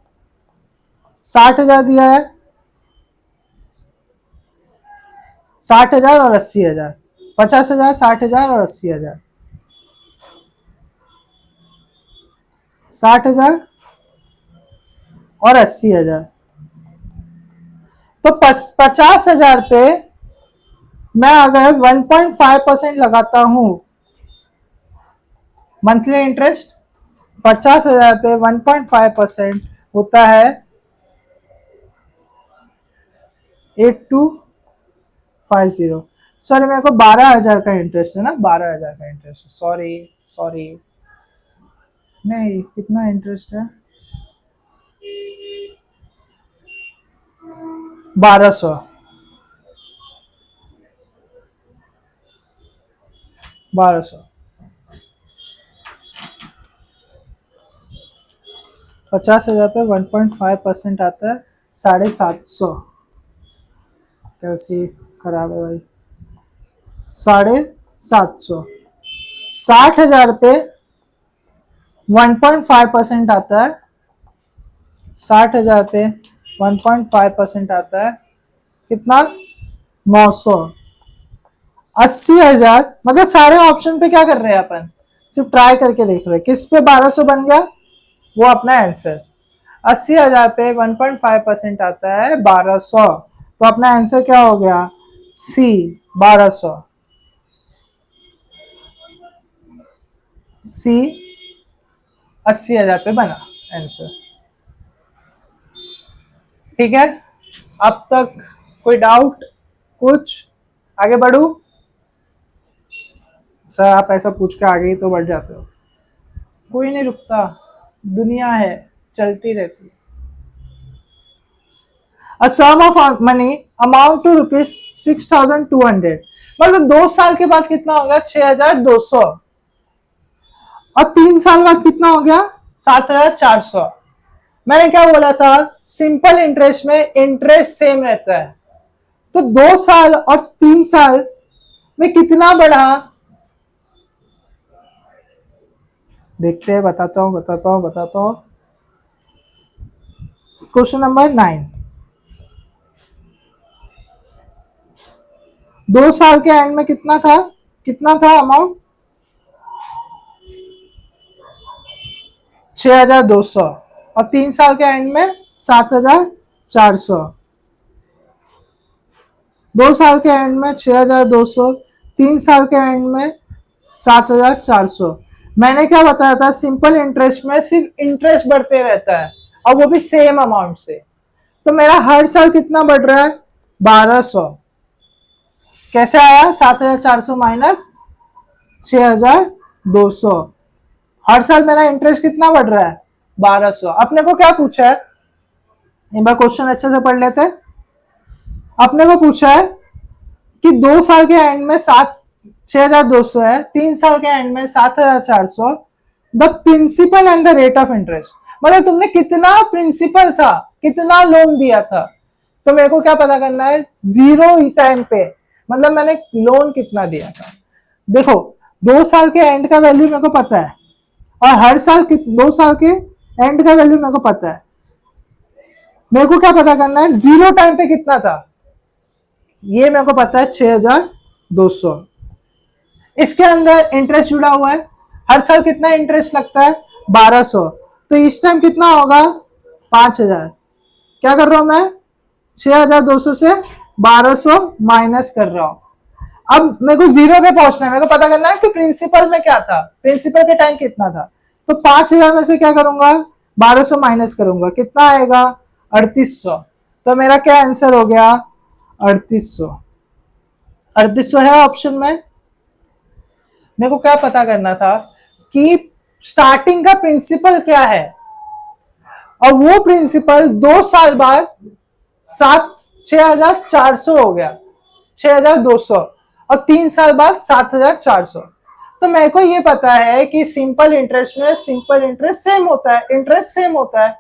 60,000 दिया है, 60,000 और 80,000। 50,000, 60,000 और 80,000। 60,000 और 80,000। तो 50,000 पे मैं अगर 1.5% लगाता हूं मंथली इंटरेस्ट, 50,000 पे 1.5% होता है 8250। सॉरी, मेरे को 12,000 का इंटरेस्ट है ना, 12,000 का इंटरेस्ट। सॉरी नहीं, कितना इंटरेस्ट है? 1200। 50,000 पे 1.5% आता है 750। कैसी खराब है भाई? 750। 60,000 पे 1.5% आता है, 60,000 पे 1.5% आता है कितना? 900। 80,000 मतलब सारे ऑप्शन पे क्या कर रहे हैं अपन? सिर्फ ट्राई करके देख रहे हैं किस पे 1200 बन गया, वो अपना आंसर। 80,000 पे 1.5% आता है 1200, तो अपना आंसर क्या हो गया? सी, 1200। सी 80,000 पे बना आंसर। ठीक है, अब तक कोई डाउट? कुछ आगे बढ़ू? सर आप ऐसा पूछ के आगे ही तो बढ़ जाते हो। कोई नहीं रुकता, दुनिया है, चलती रहती है। A sum of money amount to ₹6,200, मतलब 2 साल के बाद कितना हो गया? 6,200। और 3 साल बाद कितना हो गया? 7,400। मैंने क्या बोला था? सिंपल इंटरेस्ट में इंटरेस्ट सेम रहता है, तो 2 साल और 3 साल में कितना बढ़ा? देखते हैं, बताता हूं। Question number 9। 2 साल के एंड में कितना था अमाउंट? 6,200। और 3 साल के एंड में 7,400। 2 साल के एंड में 6,200, 3 साल के एंड में 7,400। मैंने क्या बताया था? सिंपल इंटरेस्ट में सिर्फ इंटरेस्ट बढ़ते रहता है, और वो भी सेम अमाउंट से। तो मेरा हर साल कितना बढ़ रहा है? 1,200। कैसे आया? 7,400 माइनस 6,200। हर साल मेरा इंटरेस्ट कितना बढ़ रहा है? 1,200। अपने को क्या पूछा है? एक बार क्वेश्चन अच्छे से पढ़ लेते हैं। अपने को पूछा है कि 2 साल के एंड में 6,200 है, 3 साल के एंड में 7,400, the principal and the rate of interest. मतलब तुमने कितना प्रिंसिपल था, कितना लोन दिया था, तो मेरे को क्या पता करना है, 0 टाइम पे, मतलब मैंने लोन कितना दिया था। देखो 2 साल के एंड का वैल्यू मेरे को पता है, और हर साल 2 साल के एंड का वैल्यू मेरे को पता है। मेरे को क्या पता करना है, 0 टाइम पे कितना था, ये मेरे को पता है 6,200। इसके अंदर इंटरेस्ट जुड़ा हुआ है, हर साल कितना इंटरेस्ट लगता है, 1,200, तो इस टाइम कितना होगा, 5,000। क्या कर रहा हूं मैं, 6,200 से 1,200 माइनस कर रहा हूं। अब मेरे को 0 पे पहुंचना है, मेरे को पता करना है कि प्रिंसिपल में क्या था, प्रिंसिपल के टाइम कितना था। तो 5,000 में से क्या करूंगा, 1,200 माइनस करूंगा, कितना आएगा, 3,800। तो मेरा क्या आंसर हो गया, 3,800। 3,800 है ऑप्शन में। मेरे को क्या पता करना था कि स्टार्टिंग का प्रिंसिपल क्या है, और वो प्रिंसिपल 2 साल बाद 6,400 हो गया, 6,200, और 3 साल बाद 7,400। तो मेरे को ये पता है कि सिंपल इंटरेस्ट में सिंपल इंटरेस्ट सेम होता है, इंटरेस्ट सेम होता है।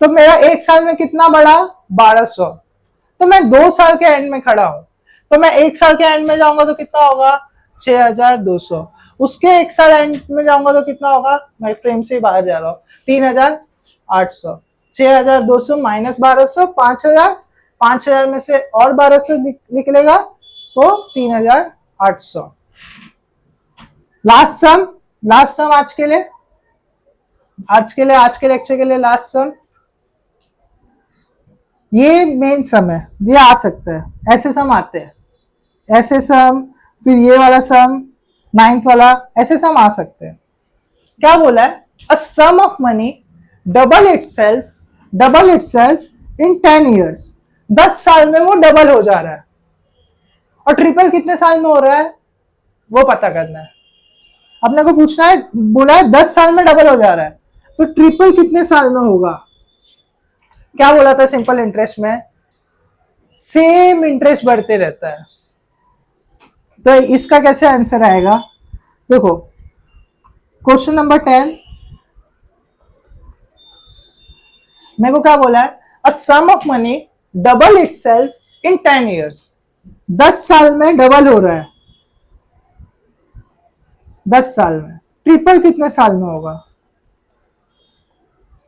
तो मेरा 1 साल में कितना बढ़ा, 1,200। तो मैं 2 साल के एंड में खड़ा हूं, तो मैं 1 साल के एंड में जाऊंगा तो कितना होगा, 6,200। उसके 1 साल एंड में जाऊंगा तो कितना होगा, मैं फ्रेम से बाहर जा रहा हूँ, 3,800। 6,200 माइनस 1,200, 5,000, 5,000 में से और 1,200 निकलेगा तो 3,800। लास्ट सम आज के लेक्चर के लिए लास्ट सम, ये मेन सम है, ये आ सकता है, ऐसे सम आते हैं, ऐसे सम, फिर ये वाला सम, 9th वाला, ऐसे सम आ सकते हैं। क्या बोला है, a sum of money double itself in 10 years। 10 साल में वो डबल हो जा रहा है, और ट्रिपल कितने साल में हो रहा है वो पता करना है। अपने को पूछना है, बोला है 10 साल में डबल हो जा रहा है, तो ट्रिपल कितने साल में होगा। क्या बोला था, सिंपल इंटरेस्ट में सेम इंटरेस्ट बढ़ते रहता है। तो इसका कैसे आंसर आएगा, देखो क्वेश्चन नंबर 10 मेरे को क्या बोला है, a sum of money double itself in 10 years। 10 साल में डबल हो रहा है, 10 साल में। ट्रिपल कितने साल में होगा,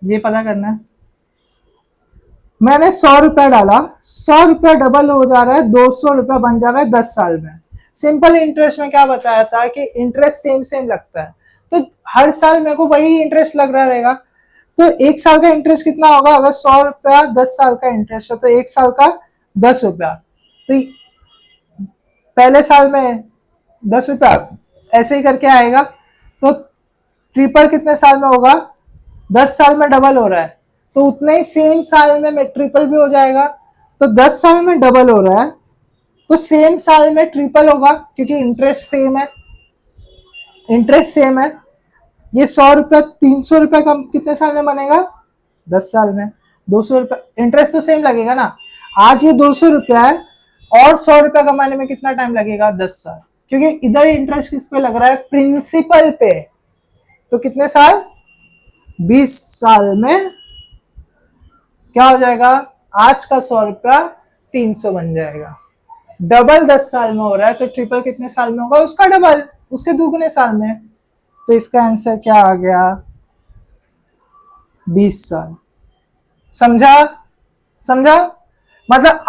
ये पता करना है। मैंने 100 रुपया डाला, 100 रुपया डबल हो जा रहा है, 200 रुपया बन जा रहा है 10 साल में। सिंपल इंटरेस्ट में क्या बताया था कि इंटरेस्ट सेम लगता है, तो हर साल मेरे को वही इंटरेस्ट लग रहा रहेगा। तो 1 साल का इंटरेस्ट कितना होगा, अगर 100 रुपया 10 साल का इंटरेस्ट है, तो 1 साल का 10 रुपया, तो पहले साल में 10 रुपया, ऐसे ही करके आएगा। तो ट्रिपल कितने साल में होगा, 10 साल में डबल हो रहा है, तो उतने ही सेम साल में ट्रिपल भी हो जाएगा। तो 10 साल में डबल हो रहा है, तो सेम साल में ट्रिपल होगा, क्योंकि इंटरेस्ट सेम है। ये 100 रुपया 300 रुपया कम कितने साल में बनेगा, 10 साल में। 200 रुपया, इंटरेस्ट तो सेम लगेगा ना। आज ये 200 रुपया है, और 100 रुपया कमाने में कितना टाइम लगेगा, 10 साल, क्योंकि इधर इंटरेस्ट किस पे लग रहा है, प्रिंसिपल पे। तो कितने साल, 20 साल में क्या हो जाएगा, आज का 100 रुपया 300 बन जाएगा। डबल 10 साल में हो रहा है, तो ट्रिपल कितने साल में होगा, उसका डबल, उसके दुगने साल में। तो इसका आंसर क्या आ गया, 20 साल। समझा मतलब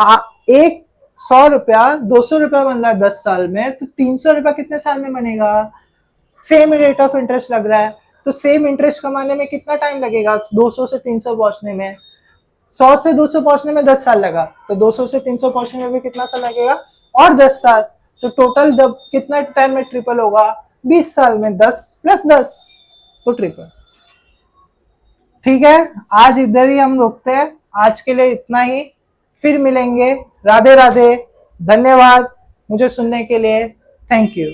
एक 100 रुपया 200 रुपया बन रहा है 10 साल में, तो 300 रुपया कितने साल में बनेगा, सेम रेट ऑफ इंटरेस्ट लग रहा है, तो सेम इंटरेस्ट कमाने में कितना टाइम लगेगा, 200 से 300 पहुंचने में। 100 से 200 पहुंचने में 10 साल लगा, तो 200 से 300 पहुंचने में भी कितना साल लगेगा, और 10 साल। तो टोटल जब कितना टाइम में ट्रिपल होगा, 20 साल में 10 + 10, तो ट्रिपल। ठीक है, आज इधर ही हम रुकते हैं, आज के लिए इतना ही, फिर मिलेंगे। राधे राधे, धन्यवाद मुझे सुनने के लिए, थैंक यू।